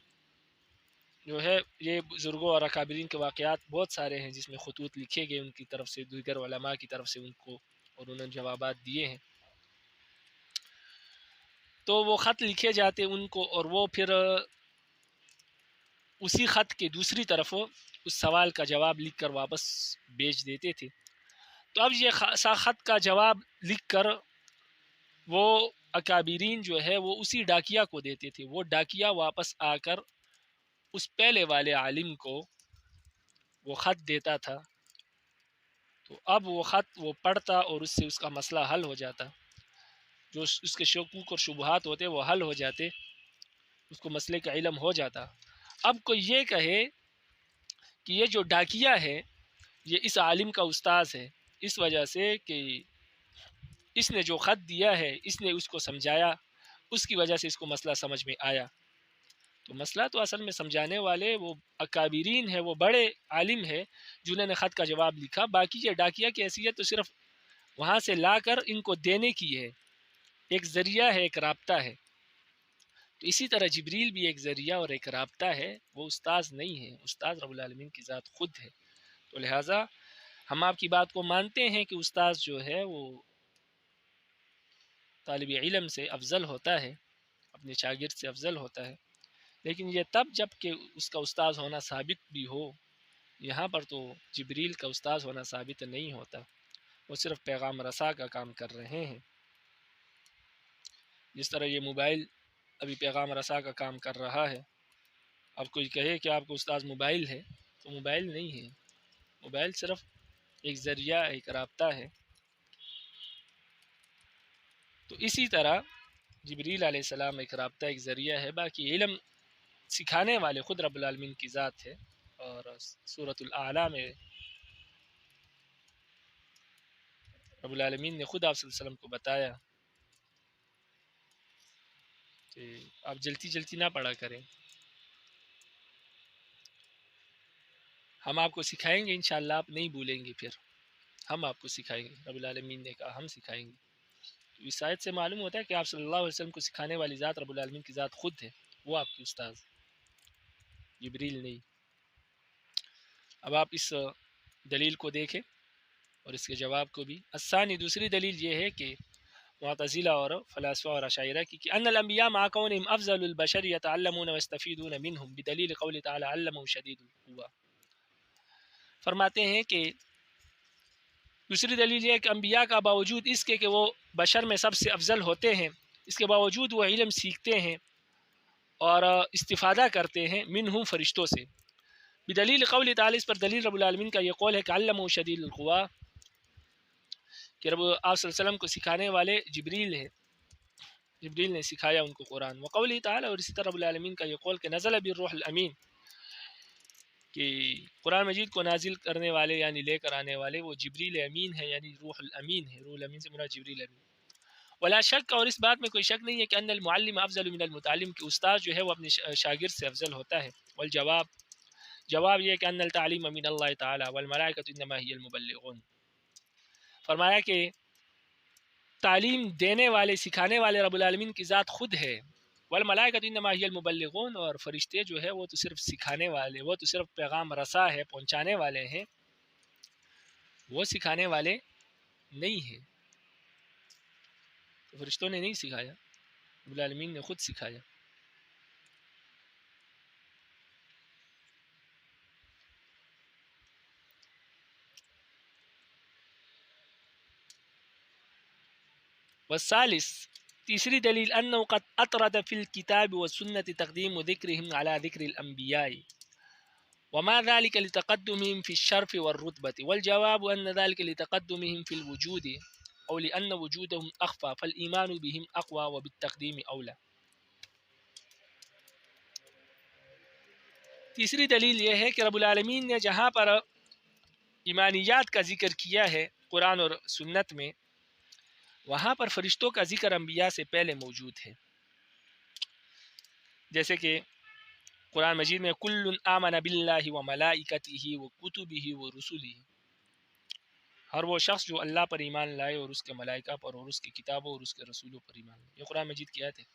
Speaker 1: جو ہے، یہ بزرگوں اور اکابرین کے واقعات بہت سارے ہیں جس میں خطوط لکھے گئے ان کی طرف سے، دیگر علماء کی طرف سے ان کو، اور انہوں نے جوابات دیے ہیں. تو وہ خط لکھے جاتے ان کو، اور وہ پھر اسی خط کے دوسری طرف اس سوال کا جواب لکھ کر واپس بھیج دیتے تھے. تو اب یہ خط کا جواب لکھ کر وہ اکابرین جو ہے وہ اسی ڈاکیا کو دیتے تھے. وہ ڈاکیا واپس آ کر اس پہلے والے عالم کو وہ خط دیتا تھا. تو اب وہ خط وہ پڑھتا اور اس سے اس کا مسئلہ حل ہو جاتا، جو اس کے شکوک اور شبہات ہوتے وہ حل ہو جاتے، اس کو مسئلے کا علم ہو جاتا. اب کوئی یہ کہے کہ یہ جو ڈاکیا ہے یہ اس عالم کا استاذ ہے، اس وجہ سے کہ اس نے جو خط دیا ہے اس نے اس کو سمجھایا، اس کی وجہ سے اس کو مسئلہ سمجھ میں آیا. تو مسئلہ تو اصل میں سمجھانے والے وہ اکابرین ہے، وہ بڑے عالم ہے جنہوں نے خط کا جواب لکھا. باقی یہ ڈاکیا کی حیثیت تو صرف وہاں سے لا کر ان کو دینے کی ہے، ایک ذریعہ ہے، ایک رابطہ ہے. تو اسی طرح جبریل بھی ایک ذریعہ اور ایک رابطہ ہے، وہ استاذ نہیں ہے، استاذ رب العالمین کی ذات خود ہے. تو لہٰذا ہم آپ کی بات کو مانتے ہیں کہ استاذ جو ہے وہ طالب علم سے افضل ہوتا ہے، اپنے شاگرد سے افضل ہوتا ہے، لیکن یہ تب جب کہ اس کا استاذ ہونا ثابت بھی ہو. یہاں پر تو جبریل کا استاذ ہونا ثابت نہیں ہوتا، وہ صرف پیغام رساں کا کام کر رہے ہیں. جس طرح یہ موبائل ابھی پیغام رساں کا کام کر رہا ہے. اب کوئی کہے کہ آپ کو استاذ موبائل ہے، تو موبائل نہیں ہے، موبائل صرف ایک ذریعہ، ایک رابطہ ہے. تو اسی طرح جبریل علیہ السلام ایک رابطہ، ایک ذریعہ ہے، باقی علم سکھانے والے خود رب العالمین کی ذات ہے. اور سورۃ الاعلیٰ میں رب العالمین نے خود آپ صلی اللہ علیہ وسلم کو بتایا کہ آپ جلدی نہ پڑھا کریں. ہم آپ کو سکھائیں گے انشاءاللہ، آپ نہیں بھولیں گے، پھر ہم آپ کو سکھائیں گے۔ رب العالمین نے کہا ہم سکھائیں گے۔ تو اس آیت سے معلوم ہوتا ہے کہ آپ صلی اللہ علیہ وسلم کو سکھانے والی ذات رب العالمین کی ذات خود ہے، وہ آپ کی استاد، جبریل نہیں۔ اب آپ اس دلیل کو دیکھیں اور اس کے جواب کو بھی۔ الثانی، دوسری دلیل یہ ہے کہ معتزلہ اور فلاسفہ اور اشاعرہ کی کہ ان الانبیاء مع کونہم افضل البشر یتعلمون ویستفیدون منہم بدلیل قول تعالی علمہ شدید القوہ۔ فرماتے ہیں کہ دوسری دلیل یہ ہے کہ انبیاء کا باوجود اس کے کہ وہ بشر میں سب سے افضل ہوتے ہیں، اس کے باوجود وہ علم سیکھتے ہیں اور استفادہ کرتے ہیں منہم فرشتوں سے، بدلیل قول تعالی، اس پر دلیل رب العالمین کا یہ قول ہے کہ علمہ شدید القوہ، کہ رب آپ صلی اللہ علیہ وسلم کو سکھانے والے جبریل ہیں، جبریل نے سکھایا ان کو قرآن۔ وقول تعالی، اور اسی طرح رب العالمین کا یہ قول کہ نزل بالروح الامین، کہ قرآن مجید کو نازل کرنے والے یعنی لے کر آنے والے وہ جبریل امین ہے، یعنی روح الامین ہے، روح الامین سے مراد جبریل امین۔ ولا شک، اور اس بات میں کوئی شک نہیں ہے کہ ان المعلم افضل من المتعلم، کہ استاد جو ہے وہ اپنے شاگرد سے افضل ہوتا ہے۔ والجواب، جواب یہ کہ ان التعلیم من اللہ تعالی والملائکۃ انما هی المبلغون، فرمایا کہ تعلیم دینے والے، سکھانے والے رب العالمین کی ذات خود ہے، والملائکۃ انما هی المبلغون، اور فرشتے جو ہے وہ تو صرف سکھانے والے، وہ تو صرف پیغام رسا ہے، پہنچانے والے ہیں، وہ سکھانے والے نہیں ہیں۔ تو فرشتوں نے نہیں سکھایا، رب العالمین نے خود سکھایا۔ والثالث، تیسری دلیل انه قد اطرد في الكتاب والسنة تقدیم ذکرهم على ذکر الانبیاء وما ذلك لتقدمهم في الشرف والرتبة، والجواب ان ذلك لتقدمهم في الوجود او لان وجودهم اخفى فالايمان بهم اقوى وبالتقدیم اولى۔ تیسری دلیل یہ ہے کہ رب العالمین نے جہاں پر ایمانیات کا ذکر کیا ہے قرآن اور سنت میں، وہاں پر فرشتوں کا ذکر انبیاء سے پہلے موجود ہے، جیسے کہ قرآن مجید میں کل آمن باللہ وملائکتہ وکتبہ ورسلہ، ہر وہ شخص جو اللہ پر ایمان لائے اور اس کے ملائکہ پر اور اس کی کتابوں اور اس کے رسولوں پر ایمان لائے، یہ قرآن مجید کی آیت ہے۔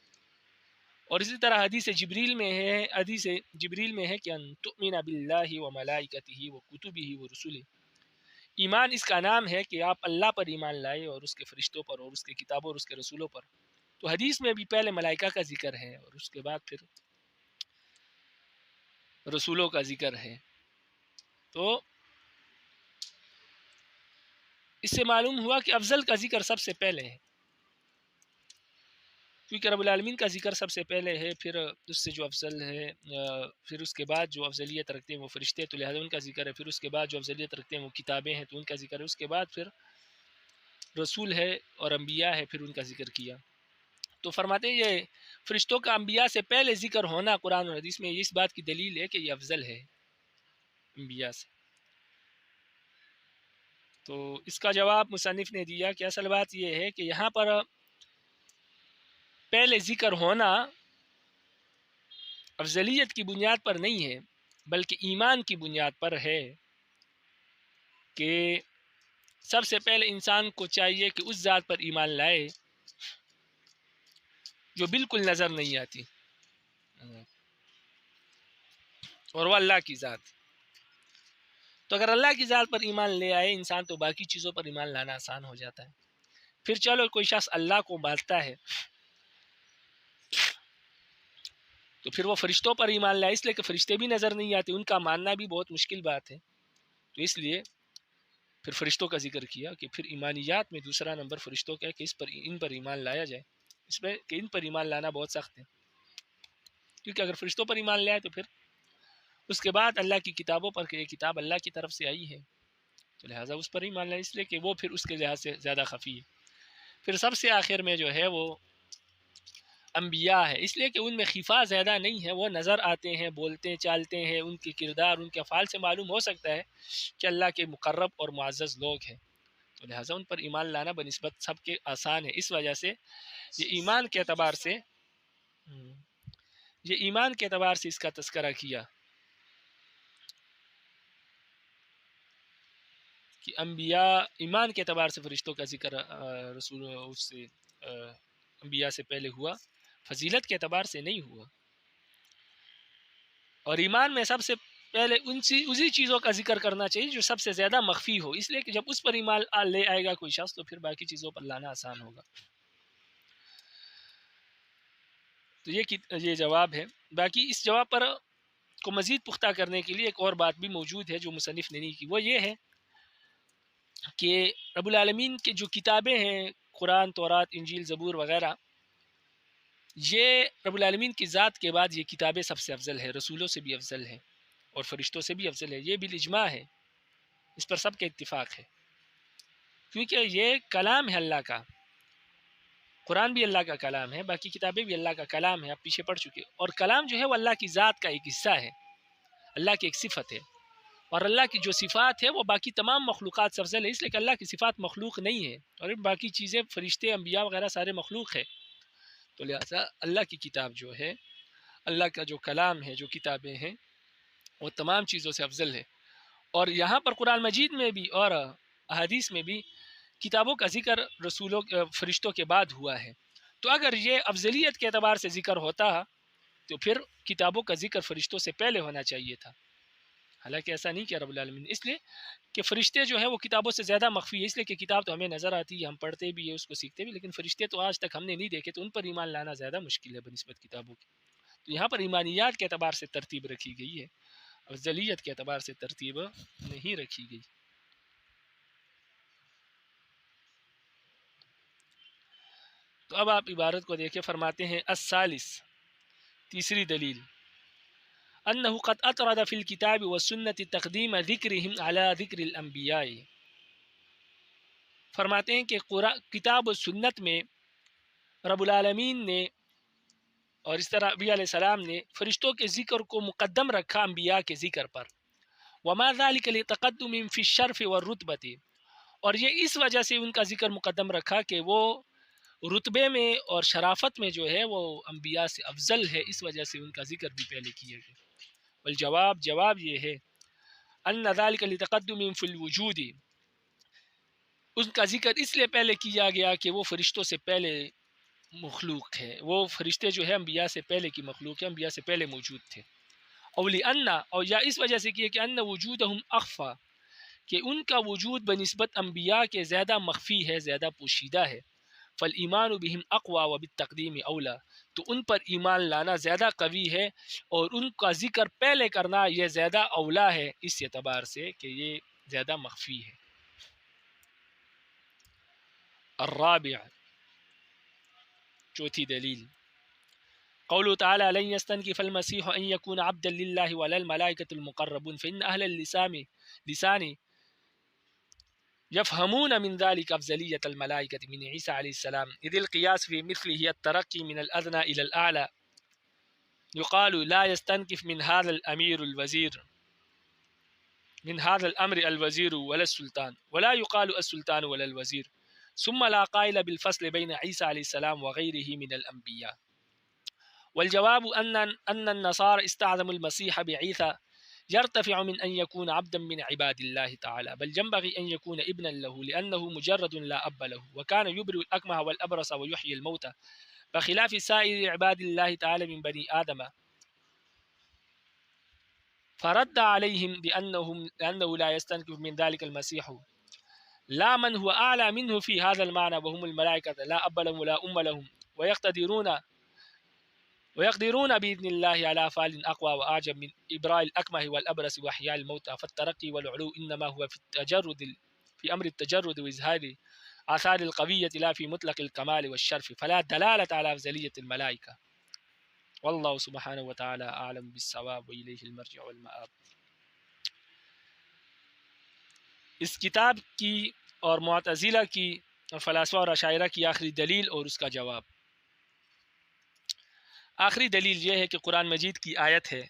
Speaker 1: اور اسی طرح حدیث جبریل میں ہے کہ ان تؤمن باللہ وملائکتہ وکتبہ ورسلہ، ایمان اس کا نام ہے کہ آپ اللہ پر ایمان لائے اور اس کے فرشتوں پر اور اس کے کتابوں اور اس کے رسولوں پر۔ تو حدیث میں بھی پہلے ملائکہ کا ذکر ہے اور اس کے بعد پھر رسولوں کا ذکر ہے۔ تو اس سے معلوم ہوا کہ افضل کا ذکر سب سے پہلے ہے، کیونکہ رب العالمین کا ذکر سب سے پہلے ہے، پھر اس سے جو افضل ہے، پھر اس کے بعد جو افضلیت رکھتے ہیں وہ فرشتے، تو لہٰذا ان کا ذکر ہے، پھر اس کے بعد جو افضلیت رکھتے ہیں وہ کتابیں ہیں تو ان کا ذکر ہے، اس کے بعد پھر رسول ہے اور انبیاء ہے، پھر ان کا ذکر کیا۔ تو فرماتے ہیں یہ فرشتوں کا انبیاء سے پہلے ذکر ہونا قرآن اور حدیث میں اس بات کی دلیل ہے کہ یہ افضل ہے انبیاء سے۔ تو اس کا جواب مصنف نے دیا کہ اصل بات یہ ہے کہ یہاں پر پہلے ذکر ہونا افضلیت کی بنیاد پر نہیں ہے، بلکہ ایمان کی بنیاد پر ہے، کہ سب سے پہلے انسان کو چاہیے کہ اس ذات پر ایمان لائے جو بالکل نظر نہیں آتی، اور وہ اللہ کی ذات۔ تو اگر اللہ کی ذات پر ایمان لے آئے انسان تو باقی چیزوں پر ایمان لانا آسان ہو جاتا ہے۔ پھر چلو کوئی شخص اللہ کو مانتا ہے تو پھر وہ فرشتوں پر ایمان لائے، اس لیے کہ فرشتے بھی نظر نہیں آتے، ان کا ماننا بھی بہت مشکل بات ہے، تو اس لیے پھر فرشتوں کا ذکر کیا کہ پھر ایمانیات میں دوسرا نمبر فرشتوں کا ہے کہ ان پر ایمان لایا جائے، اس میں کہ ان پر ایمان لانا بہت سخت ہے، کیونکہ اگر فرشتوں پر ایمان لائے تو پھر اس کے بعد اللہ کی کتابوں پر کہ یہ کتاب اللہ کی طرف سے آئی ہے تو لہٰذا اس پر ایمان لائے، اس لیے کہ وہ پھر اس کے لحاظ سے زیادہ خفی ہے۔ پھر سب سے آخر میں جو ہے وہ انبیاء ہے، اس لیے کہ ان میں خفا زیادہ نہیں ہے، وہ نظر آتے ہیں، بولتے چالتے ہیں، ان کے کردار ان کے افعال سے معلوم ہو سکتا ہے کہ اللہ کے مقرب اور معزز لوگ ہیں، تو لہٰذا ان پر ایمان لانا بنسبت سب کے آسان ہے۔ اس وجہ سے یہ ایمان کے اعتبار سے اس کا تذکرہ کیا۔ کہ انبیاء ایمان کے اعتبار سے فرشتوں کا ذکر رسول اس سے انبیاء سے پہلے ہوا، فضیلت کے اعتبار سے نہیں ہوا. اور ایمان میں سب سے پہلے اسی چیزوں کا ذکر کرنا چاہیے جو سب سے زیادہ مخفی ہو، اس لیے کہ جب اس پر ایمان لے آئے گا کوئی شخص تو پھر باقی چیزوں پر لانا آسان ہوگا. تو یہ جواب ہے. باقی اس جواب پر کو مزید پختہ کرنے کے لیے ایک اور بات بھی موجود ہے جو مصنف نے نہیں کی، وہ یہ ہے کہ رب العالمین کے جو کتابیں ہیں، قرآن، تورات، انجیل، زبور وغیرہ، یہ رب العالمین کی ذات کے بعد یہ کتابیں سب سے افضل ہے، رسولوں سے بھی افضل ہے اور فرشتوں سے بھی افضل ہے. یہ بالاجماع ہے، اس پر سب کا اتفاق ہے، کیونکہ یہ کلام ہے اللہ کا. قرآن بھی اللہ کا کلام ہے، باقی کتابیں بھی اللہ کا کلام ہے، آپ پیچھے پڑھ چکے. اور کلام جو ہے وہ اللہ کی ذات کا ایک حصہ ہے، اللہ کی ایک صفت ہے، اور اللہ کی جو صفات ہے وہ باقی تمام مخلوقات سے افضل ہے، اس لیے کہ اللہ کی صفات مخلوق نہیں ہے اور باقی چیزیں فرشتے، انبیاء وغیرہ سارے مخلوق ہے. تو لہٰذا اللہ کی کتاب جو ہے، اللہ کا جو کلام ہے، جو کتابیں ہیں، وہ تمام چیزوں سے افضل ہے. اور یہاں پر قرآن مجید میں بھی اور احادیث میں بھی کتابوں کا ذکر فرشتوں کے بعد ہوا ہے. تو اگر یہ افضلیت کے اعتبار سے ذکر ہوتا تو پھر کتابوں کا ذکر فرشتوں سے پہلے ہونا چاہیے تھا. حالانکہ ایسا نہیں کیا رب العالمین، اس لیے کہ فرشتے جو ہیں وہ کتابوں سے زیادہ مخفی ہے. اس لیے کہ کتاب تو ہمیں نظر آتی ہے، ہم پڑھتے بھی ہیں، اس کو سیکھتے بھی، لیکن فرشتے تو آج تک ہم نے نہیں دیکھے، تو ان پر ایمان لانا زیادہ مشکل ہے بنسبت کتابوں کی. تو یہاں پر ایمانیات کے اعتبار سے ترتیب رکھی گئی ہے، افضلیت کے اعتبار سے ترتیب نہیں رکھی گئی. تو اب آپ عبارت کو دیکھیں، فرماتے ہیں الثالث، تیسری دلیل، انه قد اطرد في الكتاب والسنة تقدیم ذکرهم على ذکر الانبیاء. فرماتے ہیں کہ کتاب و سنت میں رب العالمین نے اور اس طرح نبی علیہ السلام نے فرشتوں کے ذکر کو مقدم رکھا انبیاء کے ذکر پر. وما ذلك لتقدم في الشرف والرتبة، اور یہ اس وجہ سے ان کا ذکر مقدم رکھا کہ وہ رتبے میں اور شرافت میں جو ہے وہ انبیاء سے افضل ہے، اس وجہ سے ان کا ذکر بھی پہلے کیا گیا. والجواب، جواب یہ ہے، ان ذلك لتقدم في الوجود، ان کا ذکر اس لیے پہلے کیا گیا کہ وہ فرشتوں سے پہلے مخلوق ہے، وہ فرشتے جو ہے انبیاء سے پہلے کی مخلوق ہے، انبیاء سے پہلے موجود تھے. اور یا اس وجہ سے کیا کہ ان وجودہم اخفا، کہ ان کا وجود بنسبت انبیاء کے زیادہ مخفی ہے، زیادہ پوشیدہ ہے. فالایمان بہم اقوی وبالتقدیم اولا، تو ان پر ایمان لانا زیادہ قوی ہے اور ان کا ذکر پہلے کرنا یہ زیادہ اولا ہے، اس اعتبار سے کہ یہ زیادہ مخفی ہے. الرابع، چوتھی دلیل، قوله تعالى لن يستنكف المسيح أن يكون عبدا لله ولا الملائكة المقربون فإن أهل اللسان يفهمون من ذلك أفضلية الملائكة من عيسى عليه السلام، إذ القياس في مثله الترقي من الأدنى إلى الأعلى. يقال لا يستنكف من هذا الأمير الوزير، من هذا الأمر الوزير ولا السلطان، ولا يقال السلطان ولا الوزير. ثم لا قائل بالفصل بين عيسى عليه السلام وغيره من الأنبياء. والجواب أن النصارى استعظموا المسيح بعيسى يرتفع من أن يكون عبدا من عباد الله تعالى، بل ينبغي أن يكون ابنا له لأنه مجرد لا أب له، وكان يبرئ الأكمه والأبرص ويحيي الموتى بخلاف سائر عباد الله تعالى من بني آدم. فرد عليهم بأنه لا يستنكف من ذلك المسيح لا من هو أعلى منه في هذا المعنى وهم الملائكة لا أب لهم ولا أم لهم، ويقدرون بإذن الله على فعل أقوى وأعجب من إبراء الأكمه والأبرص وإحياء الموتى. فالترقي والعلو إنما هو في أمر التجرد وإظهار آثار القوية لا في مطلق الكمال والشرف، فلا دلالة على أفضلية الملائكة. والله سبحانه وتعالى أعلم بالصواب وإليه المرجع والمآب. اس کتاب کی اور معتزلہ کی اور فلاسفہ اور اشاعرہ کی آخری دلیل اور اس کا جواب. آخری دلیل یہ ہے کہ قرآن مجید کی آیت ہے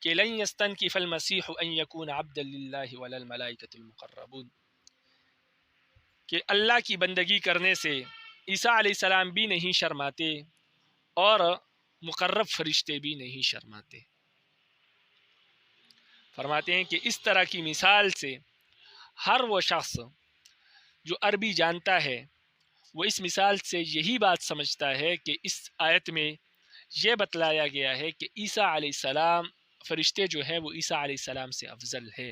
Speaker 1: کہ لن یستنکف المسیح ان یکون عبدا للہ ولا الملائکۃ المقربون، کہ اللہ کی بندگی کرنے سے عیسیٰ علیہ السلام بھی نہیں شرماتے اور مقرب فرشتے بھی نہیں شرماتے. فرماتے ہیں کہ اس طرح کی مثال سے ہر وہ شخص جو عربی جانتا ہے وہ اس مثال سے یہی بات سمجھتا ہے کہ اس آیت میں یہ بتلایا گیا ہے کہ عیسیٰ علیہ السلام فرشتے جو ہیں وہ عیسیٰ علیہ السلام سے افضل ہے،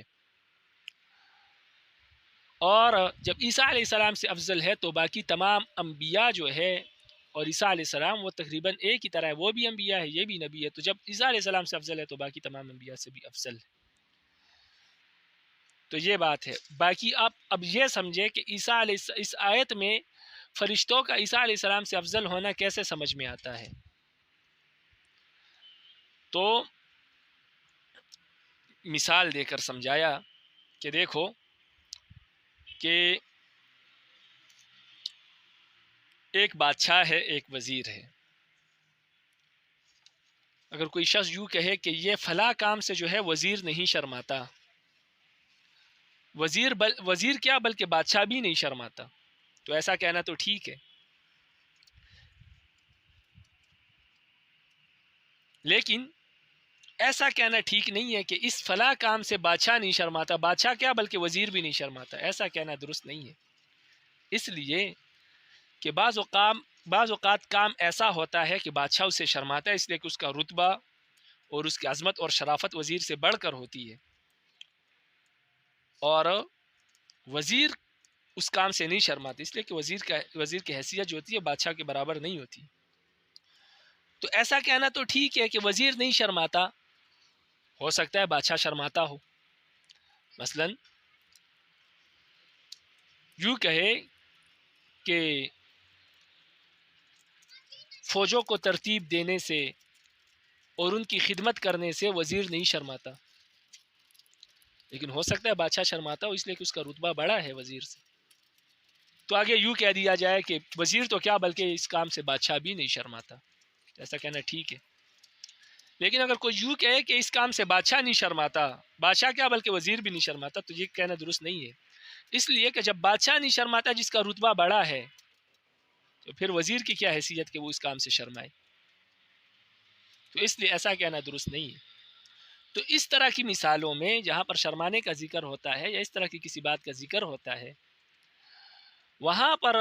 Speaker 1: اور جب عیسیٰ علیہ السلام سے افضل ہے تو باقی تمام انبیاء جو ہے اور عیسیٰ علیہ السلام وہ تقریباً ایک ہی طرح ہے، وہ بھی انبیاء ہے یہ بھی نبی ہے، تو جب عیسیٰ علیہ السلام سے افضل ہے تو باقی تمام انبیاء سے بھی افضل ہے۔ تو یہ بات ہے۔ باقی آپ اب یہ سمجھے کہ عیسیٰ علیہ اس آیت میں فرشتوں کا عیسیٰ علیہ السلام سے افضل ہونا کیسے سمجھ میں آتا ہے۔ تو مثال دے کر سمجھایا کہ دیکھو کہ ایک بادشاہ ہے، ایک وزیر ہے۔ اگر کوئی شخص یوں کہے کہ یہ فلاں کام سے جو ہے وزیر نہیں شرماتا، وزیر کیا بلکہ بادشاہ بھی نہیں شرماتا، تو ایسا کہنا تو ٹھیک ہے، لیکن ایسا کہنا ٹھیک نہیں ہے کہ اس فلاں کام سے بادشاہ نہیں شرماتا، بادشاہ کیا بلکہ وزیر بھی نہیں شرماتا، ایسا کہنا درست نہیں ہے۔ اس لیے کہ بعض اوقات کام ایسا ہوتا ہے کہ بادشاہ اسے شرماتا ہے، اس لیے کہ اس کا رتبہ اور اس کی عظمت اور شرافت وزیر سے بڑھ کر ہوتی ہے، اور وزیر اس کام سے نہیں شرماتے، اس لیے کہ وزیر کی حیثیت جو ہوتی ہے بادشاہ کے برابر نہیں ہوتی۔ تو ایسا کہنا تو ٹھیک ہے کہ وزیر نہیں شرماتا، ہو سکتا ہے بادشاہ شرماتا ہو۔ مثلا یوں کہے کہ فوجوں کو ترتیب دینے سے اور ان کی خدمت کرنے سے وزیر نہیں شرماتا، لیکن ہو سکتا ہے بادشاہ شرماتا ہو، اس لیے کہ اس کا رتبہ بڑا ہے وزیر سے۔ تو آگے یوں کہہ دیا جائے کہ وزیر تو کیا بلکہ اس کام سے بادشاہ بھی نہیں شرماتا، ایسا کہنا ٹھیک ہے۔ لیکن اگر کوئی یوں کہے کہ اس کام سے بادشاہ نہیں شرماتا، بادشاہ کیا بلکہ وزیر بھی نہیں شرماتا، تو یہ کہنا درست نہیں ہے، اس لیے کہ جب بادشاہ نہیں شرماتا جس کا رتبہ بڑا ہے، تو پھر وزیر کی کیا حیثیت کہ وہ اس کام سے شرمائے، تو اس لیے ایسا کہنا درست نہیں ہے۔ تو اس طرح کی مثالوں میں جہاں پر شرمانے کا ذکر ہوتا ہے یا اس طرح کی کسی بات کا ذکر ہوتا ہے، وہاں پر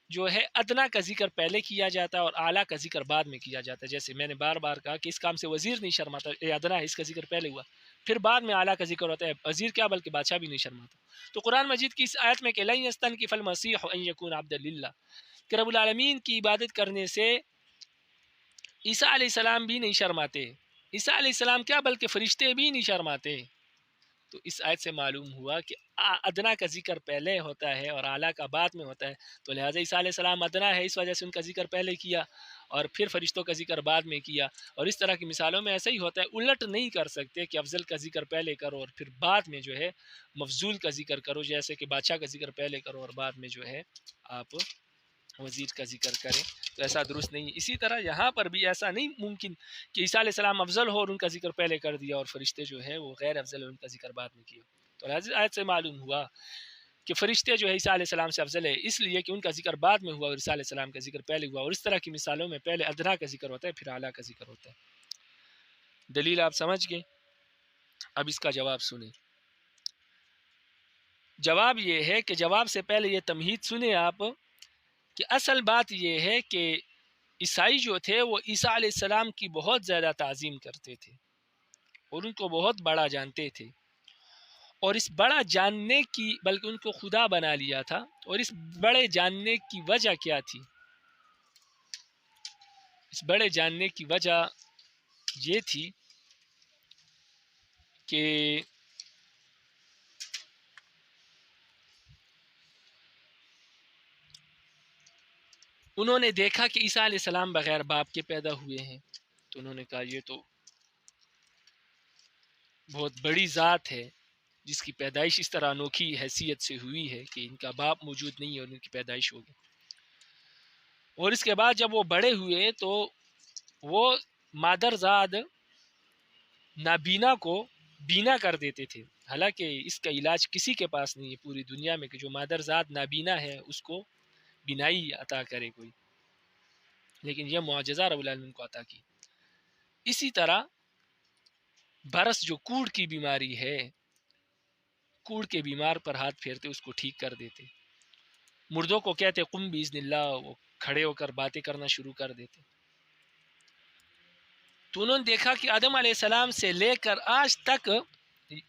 Speaker 1: جو ہے ادنا کا ذکر پہلے کیا جاتا ہے اور اعلیٰ کا ذکر بعد میں کیا جاتا ہے۔ جیسے میں نے بار بار کہا کہ اس کام سے وزیر نہیں شرماتا، یہ ادنا ہے، اس کا ذکر پہلے ہوا، پھر بعد میں اعلیٰ کا ذکر ہوتا ہے، وزیر کیا بلکہ بادشاہ بھی نہیں شرماتا۔ تو قرآن مجید کی اس آیت میں کہ لن یستنکف المسیح ان یکون عبدا للہ، کہ رب العالمین کی عبادت کرنے سے عیسیٰ علیہ السلام بھی نہیں شرماتے، عیسیٰ علیہ السلام کیا بلکہ فرشتے بھی نہیں شرماتے۔ تو اس آیت سے معلوم ہوا کہ ادنا کا ذکر پہلے ہوتا ہے اور اعلیٰ کا بعد میں ہوتا ہے، تو لہٰذا عیسیٰ علیہ السلام ادنا ہے، اس وجہ سے ان کا ذکر پہلے کیا اور پھر فرشتوں کا ذکر بعد میں کیا۔ اور اس طرح کی مثالوں میں ایسا ہی ہوتا ہے، الٹ نہیں کر سکتے کہ افضل کا ذکر پہلے کرو اور پھر بعد میں جو ہے مفضول کا ذکر کرو، جیسے کہ بادشاہ کا ذکر پہلے کرو اور بعد میں جو ہے آپ وزیر کا ذکر کریں، تو ایسا درست نہیں ہے۔ اسی طرح یہاں پر بھی ایسا نہیں ممکن کہ عیسیٰ علیہ السلام افضل ہو اور ان کا ذکر پہلے کر دیا اور فرشتے جو ہیں وہ غیر افضل ان کا ذکر بعد میں کیا۔ تو آیت سے معلوم ہوا کہ فرشتے جو ہے عیسیٰ علیہ السلام سے افضل ہے، اس لیے کہ ان کا ذکر بعد میں ہوا اور عیسیٰ علیہ السلام کا ذکر پہلے ہوا۔ اور اس طرح کی مثالوں میں پہلے ادنا کا ذکر ہوتا ہے پھر اعلیٰ کا ذکر ہوتا ہے۔ دلیل آپ سمجھ گئے، اب اس کا جواب سنیں۔ جواب یہ ہے کہ جواب سے پہلے یہ تمہید سنیں آپ کہ اصل بات یہ ہے کہ عیسائی جو تھے وہ عیسیٰ علیہ السلام کی بہت زیادہ تعظیم کرتے تھے اور ان کو بہت بڑا جانتے تھے، اور اس بڑا جاننے کی بلکہ ان کو خدا بنا لیا تھا۔ اور اس بڑے جاننے کی وجہ کیا تھی؟ اس بڑے جاننے کی وجہ یہ تھی کہ انہوں نے دیکھا کہ عیسیٰ علیہ السلام بغیر باپ کے پیدا ہوئے ہیں، تو انہوں نے کہا یہ تو بہت بڑی ذات ہے جس کی پیدائش اس طرح انوکھی حیثیت سے ہوئی ہے کہ ان کا باپ موجود نہیں ہے اور ان کی پیدائش ہوگی۔ اور اس کے بعد جب وہ بڑے ہوئے تو وہ مادرزاد نابینا کو بینا کر دیتے تھے، حالانکہ اس کا علاج کسی کے پاس نہیں ہے پوری دنیا میں کہ جو مادرزاد نابینا ہے اس کو بینائی عطا کرے کوئی، لیکن یہ معجزہ رب العالمین کو عطا کی۔ اسی طرح برس جو کوڑ کی بیماری ہے، کوڑ کے بیمار پر ہاتھ پھیرتے اس کو ٹھیک کر دیتے، مردوں کو کہتے قم باذن اللہ، وہ کھڑے ہو کر باتیں کرنا شروع کر دیتے۔ تو انہوں نے دیکھا کہ آدم علیہ السلام سے لے کر آج تک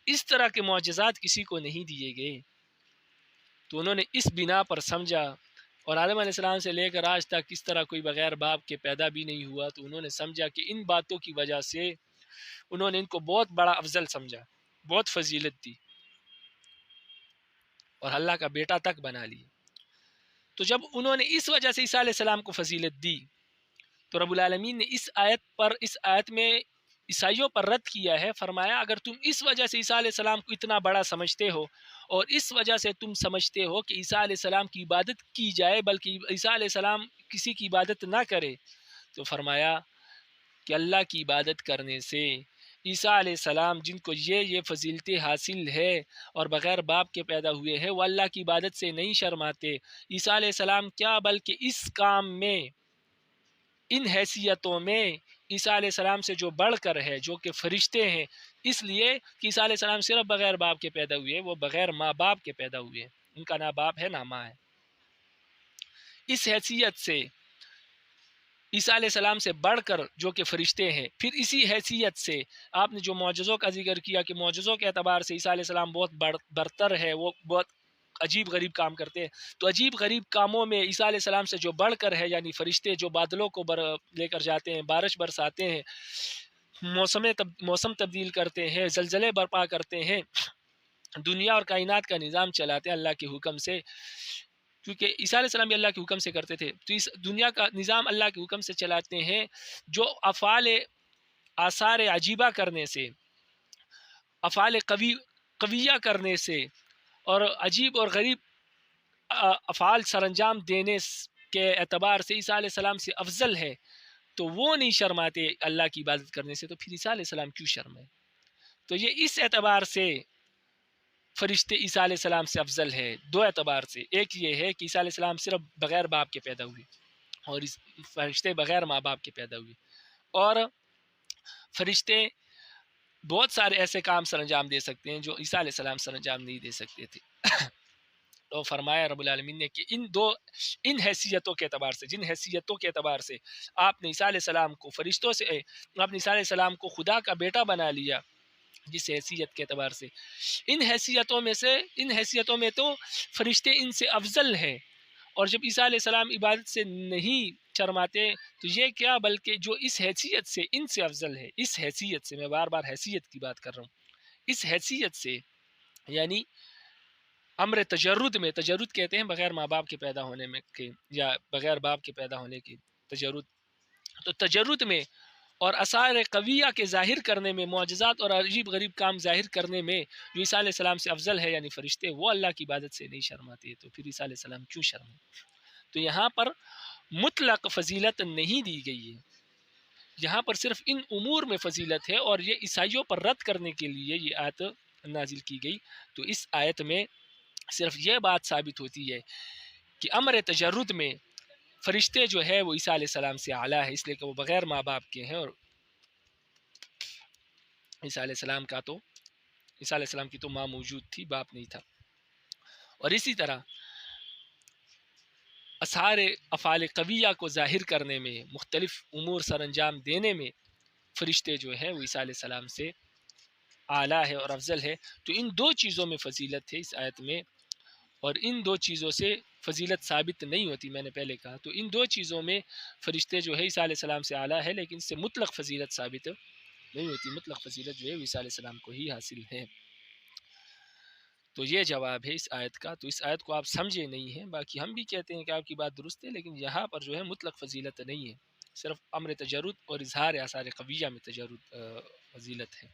Speaker 1: اس طرح کے معجزات کسی کو نہیں دیے گئے، تو انہوں نے اس بنا پر سمجھا، اور آدم علیہ السلام سے لے کر آج تک اس طرح کوئی بغیر باپ کے پیدا بھی نہیں ہوا، تو انہوں نے سمجھا کہ ان باتوں کی وجہ سے انہوں نے ان کو بہت بڑا افضل سمجھا، بہت فضیلت دی، اور اللہ کا بیٹا تک بنا لی۔ تو جب انہوں نے اس وجہ سے عیسیٰ علیہ السلام کو فضیلت دی، تو رب العالمین نے اس آیت میں عیسائیوں پر رد کیا ہے، فرمایا اگر تم اس وجہ سے عیسیٰ علیہ السلام کو اتنا بڑا سمجھتے ہو، اور اس وجہ سے تم سمجھتے ہو کہ عیسیٰ علیہ السلام کی عبادت کی جائے بلکہ عیسیٰ علیہ السلام کسی کی عبادت نہ کرے، تو فرمایا کہ اللہ کی عبادت کرنے سے عیسیٰ علیہ السلام جن کو یہ فضیلتیں حاصل ہے اور بغیر باپ کے پیدا ہوئے ہیں، وہ اللہ کی عبادت سے نہیں شرماتے۔ عیسیٰ علیہ السلام کیا بلکہ اس کام میں، ان حیثیتوں میں عیسیٰ علیہ السلام سے جو بڑھ کر ہے، جو کہ فرشتے ہیں، اس لیے کہ عیسیٰ علیہ السلام صرف بغیر باپ کے پیدا ہوئے، وہ بغیر ماں باپ کے پیدا ہوئے، ان کا نہ باپ ہے نہ ماں ہے۔ اس حیثیت سے عیسیٰ علیہ السلام سے بڑھ کر جو کہ فرشتے ہیں، پھر اسی حیثیت سے آپ نے جو معجزوں کا ذکر کیا کہ معجزوں کے اعتبار سے عیسیٰ علیہ السلام بہت برتر ہے، وہ بہت عجیب غریب کام کرتے ہیں، تو عجیب غریب کاموں میں عیسیٰ علیہ السلام سے جو بڑھ کر ہے، یعنی فرشتے جو بادلوں کو لے کر جاتے ہیں، بارش برساتے ہیں، موسم تبدیل کرتے ہیں، زلزلے برپا کرتے ہیں، دنیا اور کائنات کا نظام چلاتے ہیں اللہ کے حکم سے، کیونکہ عیسیٰ علیہ السلام بھی اللہ کے حکم سے کرتے تھے، تو اس دنیا کا نظام اللہ کے حکم سے چلاتے ہیں، جو افعال آثار عجیبہ کرنے سے، افعال قویہ کرنے سے اور عجیب اور غریب افعال سر انجام دینے کے اعتبار سے عیسیٰ علیہ السلام سے افضل ہے، تو وہ نہیں شرماتے اللہ کی عبادت کرنے سے، تو پھر عیسیٰ علیہ السلام کیوں شرمائے؟ تو یہ اس اعتبار سے فرشتے عیسیٰ علیہ السلام سے افضل ہے، دو اعتبار سے، ایک یہ ہے کہ عیسیٰ علیہ السلام صرف بغیر باپ کے پیدا ہوئے اور فرشتے بغیر ماں باپ کے پیدا ہوئے، اور فرشتے بہت سارے ایسے کام سر انجام دے سکتے ہیں جو عیسیٰ علیہ السلام سر انجام نہیں دے سکتے تھے۔ تو فرمایا رب العالمین نے کہ ان حیثیتوں کے اعتبار سے، جن حیثیتوں کے اعتبار سے آپ نے عیسیٰ علیہ السلام کو فرشتوں سے، آپ نے عیسیٰ علیہ السلام کو خدا کا بیٹا بنا لیا، جس حیثیت کے اعتبار سے، ان حیثیتوں میں تو فرشتے ان سے افضل ہیں، اور جب عیسیٰ علیہ السلام عبادت سے نہیں شرماتے تو یہ کیا بلکہ جو اس حیثیت سے ان سے افضل ہے، اس حیثیت سے، میں بار بار حیثیت کی بات کر رہا ہوں، اس حیثیت سے، یعنی امر تجرد میں، تجرد کہتے ہیں بغیر ماں باپ کے پیدا ہونے میں یا بغیر باپ کے پیدا ہونے کی تجرد، تو تجرد میں اور آثار قویہ کے ظاہر کرنے میں، معجزات اور عجیب غریب کام ظاہر کرنے میں جو عیسیٰ علیہ السلام سے افضل ہے، یعنی فرشتے، وہ اللہ کی عبادت سے نہیں شرماتے، تو پھر عیسیٰ علیہ السلام کیوں شرمائے؟ تو یہاں پر مطلق فضیلت نہیں دی گئی ہے، یہاں پر صرف ان امور میں فضیلت ہے، اور یہ عیسائیوں پر رد کرنے کے لیے یہ آیت نازل کی گئی۔ تو اس آیت میں صرف یہ بات ثابت ہوتی ہے کہ امر تجرد میں فرشتے جو ہے وہ عیسیٰ علیہ السلام سے اعلیٰ ہے، اس لیے کہ وہ بغیر ماں باپ کے ہیں، اور عیسیٰ علیہ السلام کی تو ماں موجود تھی، باپ نہیں تھا۔ اور اسی طرح اثار افعال قویہ کو ظاہر کرنے میں، مختلف امور سر انجام دینے میں فرشتے جو ہیں وہ عیسیٰ علیہ السلام سے اعلیٰ ہے اور افضل ہے۔ تو ان دو چیزوں میں فضیلت ہے اس آیت میں، اور ان دو چیزوں سے فضیلت ثابت نہیں ہوتی، میں نے پہلے کہا، تو ان دو چیزوں میں فرشتے جو ہے عیسیٰ علیہ السلام سے اعلیٰ ہے، لیکن اس سے مطلق فضیلت ثابت نہیں ہوتی، مطلق فضیلت جو ہے عیسیٰ علیہ السلام کو ہی حاصل ہے۔ تو یہ جواب ہے اس آیت کا۔ تو اس آیت کو آپ سمجھے نہیں ہیں، باقی ہم بھی کہتے ہیں کہ آپ کی بات درست ہے، لیکن یہاں پر جو ہے مطلق فضیلت نہیں ہے، صرف امر تجرد اور اظہار آثار قویہ میں تجرد فضیلت ہے۔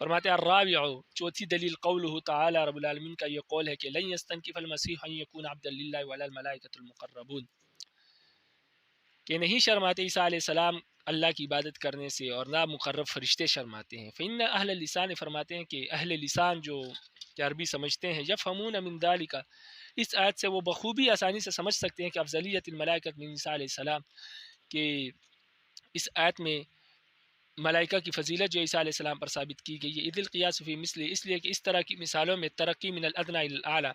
Speaker 1: فرماتے ہیں الرابع، چوتھی دلیل قولہ تعالی، رب العالمین کا یہ قول ہے کہ لن یستنکف المسیح ان یکون عبدا للہ ولا الملائکۃ المقربون، کہ نہیں شرماتے عیسیٰ علیہ السلام اللہ کی عبادت کرنے سے، اور نہ مقرب فرشتے شرماتے ہیں۔ فإن اہل لسان، فرماتے ہیں کہ اہل لسان جو کہ عربی سمجھتے ہیں، یفہمون من ذلک، اس آیت سے وہ بخوبی آسانی سے سمجھ سکتے ہیں کہ افضلیت الملائکۃ من عیسیٰ علیہ السلام، کہ اس آیت میں ملائکہ کی فضیلت جو عیسیٰ علیہ السلام پر ثابت کی گئی ہے، اذ القیاس فی مثل، اس لیے کہ اس طرح کی مثالوں میں ترقی من الادنی الی الاعلی،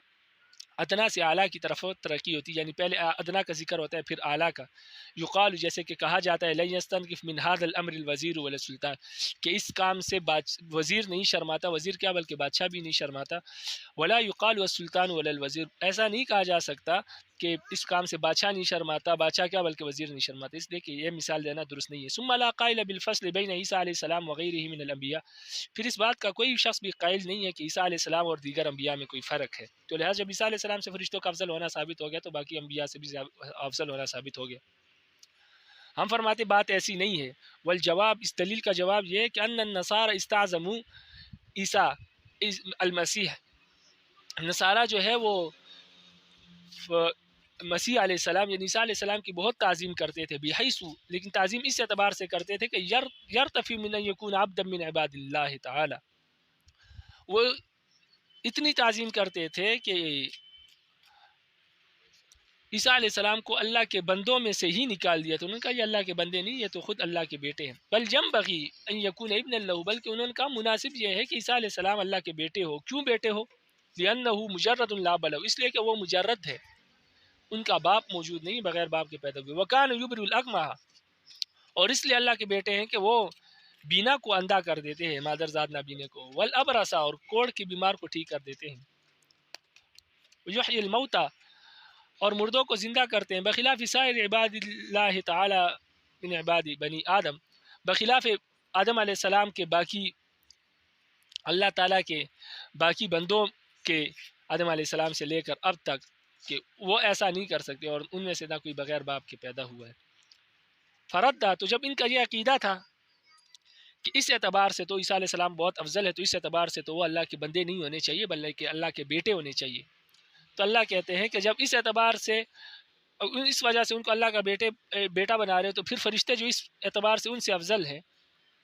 Speaker 1: ادنا سے اعلیٰ کی طرف ترقی ہوتی ہے، یعنی پہلے ادنا کا ذکر ہوتا ہے پھر اعلیٰ کا. یقال، جیسے کہ کہا جاتا ہے، لن یستنکف من هذا الامر الوزیر ولا السلطان، کہ اس کام سے وزیر نہیں شرماتا، وزیر کیا بلکہ بادشاہ بھی نہیں شرماتا. ولا یقال والسلطان ولا الوزیر، ایسا نہیں کہا جا سکتا کہ اس کام سے بادشاہ نہیں شرماتا، بادشاہ کیا بلکہ وزیر نہیں شرماتا، اس لیے کہ یہ مثال دینا درست نہیں ہے. ثم لا قائل بالفصل بین عیسیٰ علیہ السلام وغیرہ من الانبیاء، پھر اس بات کا کوئی شخص بھی قائل نہیں ہے کہ عیسیٰ علیہ السلام اور دیگر انبیاء میں کوئی فرق ہے. تو لہٰذا جب عیسیٰ علیہ السلام سے فرشتوں کا افضل ہونا ثابت ہو گیا تو باقی انبیاء سے بھی افضل ہونا ثابت ہو گیا. ہم فرماتے بات ایسی نہیں ہے. والجواب، اس دلیل کا جواب یہ ہے کہ ان النصارى استعظموا عیسیٰ المسیح، نصارہ جو ہے وہ مسیح علیہ السلام یعنی عیسیٰ علیہ السلام کی بہت تعظیم کرتے تھے. بحیث، لیکن تعظیم اس اعتبار سے کرتے تھے کہ یرتفی من ان یکون عبدا من عباد اللہ تعالی، وہ اتنی تعظیم کرتے تھے کہ عیسیٰ علیہ السلام کو اللہ کے بندوں میں سے ہی نکال دیا. تو انہوں نے کہا یہ اللہ کے بندے نہیں، یہ تو خود اللہ کے بیٹے ہیں. بل ينبغي ان يكون ابن اللہ، بلکہ انہوں نے کہا مناسب یہ ہے کہ عیسیٰ علیہ السلام اللہ کے بیٹے ہو. کیوں بیٹے ہو؟ لأنه مجرد لا اب له، اس لیے کہ وہ مجرد ہے، ان کا باپ موجود نہیں، بغیر باپ کے پیدا ہوئے. وكان يبرئ الأكمہ، اور اس لیے اللہ کے بیٹے ہیں کہ وہ بینا کو اندھا کر دیتے ہیں، مادرزاد نابینے کو. والابرص، اور کوڑ کے بیمار کو ٹھیک کر دیتے ہیں. ويحيي الموتى، اور مردوں کو زندہ کرتے ہیں. بخلاف سائر عباد اللہ تعالی من عباد بنی آدم، بخلاف آدم علیہ السلام کے باقی اللہ تعالیٰ کے باقی بندوں کے، آدم علیہ السلام سے لے کر اب تک، کہ وہ ایسا نہیں کر سکتے اور ان میں سے نہ کوئی بغیر باپ کے پیدا ہوا ہے. فردا، تو جب ان کا یہ عقیدہ تھا کہ اس اعتبار سے تو عیسیٰ علیہ السلام بہت افضل ہے، تو اس اعتبار سے تو وہ اللہ کے بندے نہیں ہونے چاہیے بلکہ اللہ کے بیٹے ہونے چاہیے. تو اللہ کہتے ہیں کہ جب اس اعتبار سے، اس وجہ سے ان کو اللہ کا بیٹا بنا رہے ہو، تو پھر فرشتے جو اس اعتبار سے ان سے افضل ہیں،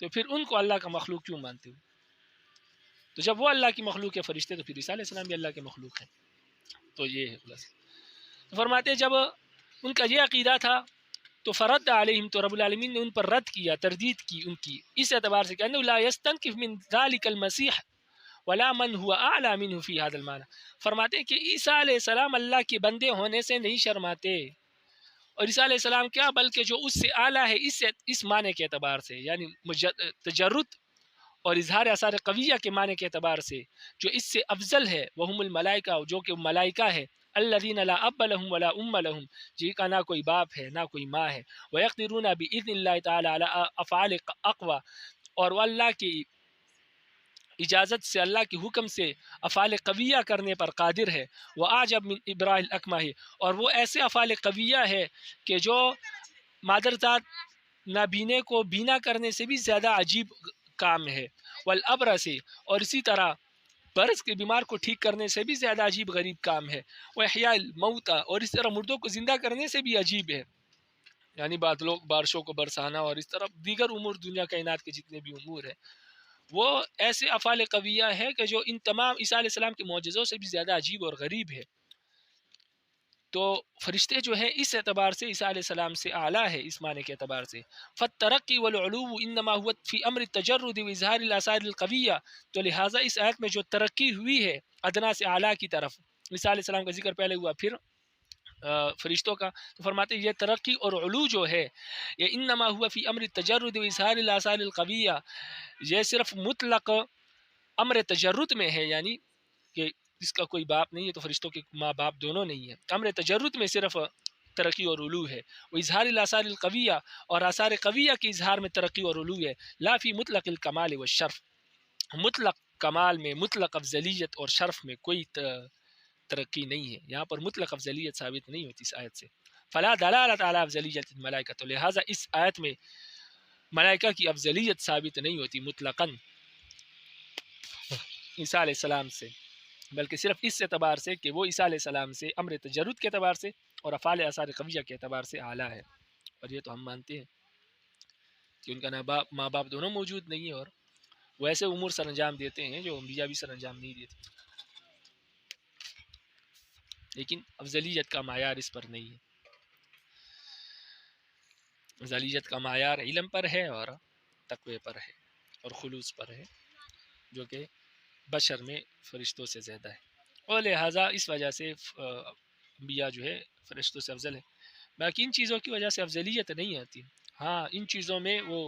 Speaker 1: تو پھر ان کو اللہ کا مخلوق کیوں مانتے ہو؟ تو جب وہ اللہ کی مخلوق ہے فرشتے، تو پھر عیسیٰ علیہ السلام بھی اللہ کے مخلوق ہیں. تو یہ ہے خلاصہ. تو فرماتے جب ان کا یہ عقیدہ تھا تو فرد علیہم، تو رب العالمین نے ان پر رد کیا، تردید کی ان کی، اس اعتبار سے کہ انہ لا یستنکف من ذلک المسیح ولا من هو اعلی منہ فی هذا المعنی. فرماتے کہ عیسیٰ علیہ السلام اللہ کے بندے ہونے سے نہیں شرماتے، اور عیسیٰ علیہ السلام کیا بلکہ جو اس سے اعلیٰ ہے اس معنی کے اعتبار سے، یعنی تجرد اور اظہار اثار قویہ کے معنی کے اعتبار سے جو اس سے افضل ہے، وہم الملائکہ، جو کہ ملائکہ ہے، الذین لا اب لهم ولا ام لهم، جن کا نہ کوئی باپ ہے نہ کوئی ماں ہے. ویقدرون باذن اللہ تعالی علی افعال اقوی، اور وہ اللہ کی اجازت سے، اللہ کے حکم سے افعال قویہ کرنے پر قادر ہے. وہ اعجب من ابراء الاکمہ، اور وہ ایسے افعال قویہ ہے کہ جو مادرزاد نابینے کو بینا کرنے سے بھی زیادہ عجیب کام ہے. والابرص، اور اسی طرح برس کے بیمار کو ٹھیک کرنے سے بھی زیادہ عجیب غریب کام ہے. واحیاء الموتى، اور اس طرح مردوں کو زندہ کرنے سے بھی عجیب ہے، یعنی بارشوں کو برسانا، اور اس طرح دیگر امور، دنیا کائنات کے جتنے بھی امور ہیں، وہ ایسے افعال قویہ ہے کہ جو ان تمام عیسیٰ علیہ السلام کے معجزوں سے بھی زیادہ عجیب اور غریب ہے. تو فرشتے جو ہیں اس اعتبار سے عیسیٰ علیہ السلام سے اعلیٰ ہے، اس معنی کے اعتبار سے. فالترقی والعلو انما هو فی امر التجرد واظہار الاثار القویہ، تو لہٰذا اس آیت میں جو ترقی ہوئی ہے ادنا سے اعلیٰ کی طرف، عیسیٰ علیہ السلام کا ذکر پہلے ہوا پھر فرشتوں کا، تو فرماتے ہیں یہ ترقی اور علو جو ہے یہ انما ہوا فی امر التجرد واظہار الاثار القویہ، یہ صرف مطلق امر تجرد میں ہے، یعنی کہ اس کا کوئی باپ نہیں ہے، تو فرشتوں کے ماں باپ دونوں نہیں ہیں. امر تجرد میں صرف ترقی اور علو ہے. وہ اظہار الاثار القویہ، اور آثار قویہ کے اظہار میں ترقی اور علو ہے. لا فی مطلق الکمال والشرف، مطلق کمال میں، مطلق افضلیت اور شرف میں کوئی ترقی نہیں ہے. یہاں پر مطلق افضلیت ثابت نہیں ہوتی اس آیت سے. فلا دلالت علی افضلیت الملائکہ، تو لہٰذا اس آیت میں ملائکہ کی افضلیت ثابت نہیں ہوتی مطلقاً عیسیٰ علیہ السلام سے، بلکہ صرف اس اعتبار سے کہ وہ عیسیٰ علیہ السلام سے امر تجرد کے اعتبار سے اور افعال آثار قویہ کے اعتبار سے اعلیٰ ہے. اور یہ تو ہم مانتے ہیں کہ ان کا نہ ماں باپ دونوں موجود نہیں ہے، اور وہ ایسے امور سر انجام دیتے ہیں جو انبیاء بھی سر انجام نہیں دیتے. لیکن افضلیت کا معیار اس پر نہیں ہے، افضلیت کا معیار علم پر ہے اور تقوی پر ہے اور خلوص پر ہے، جو کہ بشر میں فرشتوں سے زیادہ ہے، اور لہٰذا اس وجہ سے انبیاء جو ہے فرشتوں سے افضل ہے۔ باقی ان چیزوں کی وجہ سے افضلیت نہیں آتی، ہاں ان چیزوں میں وہ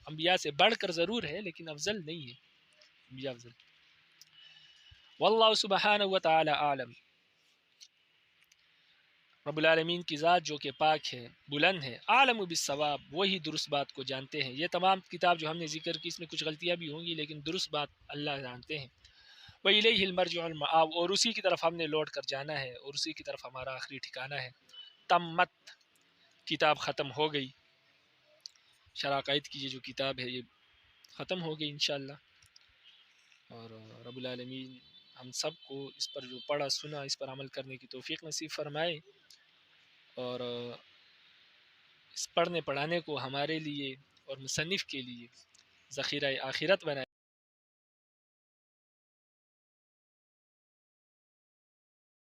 Speaker 1: انبیاء سے بڑھ کر ضرور ہے لیکن افضل نہیں ہے انبیاء افضل۔ واللہ سبحانہ و تعالی عالم، رب العالمین کی ذات جو کہ پاک ہے، بلند ہے، عالم بالصواب، وہی درست بات کو جانتے ہیں۔ یہ تمام کتاب جو ہم نے ذکر کی اس میں کچھ غلطیاں بھی ہوں گی لیکن درست بات اللہ جانتے ہیں۔ وَإِلَيْهِ الْمَرْجِعُ الْمَآبُ، اور اسی کی طرف ہم نے لوٹ کر جانا ہے اور اسی کی طرف ہمارا آخری ٹھکانہ ہے۔ تمت، کتاب ختم ہو گئی، شرح عقائد کی یہ جو کتاب ہے یہ ختم ہو گئی انشاءاللہ، اور رب العالمین ہم سب کو اس پر جو پڑھا سنا اس پر عمل کرنے کی توفیق نصیب فرمائے، اور اس پڑھنے پڑھانے کو ہمارے لیے اور مصنف کے لیے ذخیرہ آخرت بنائے۔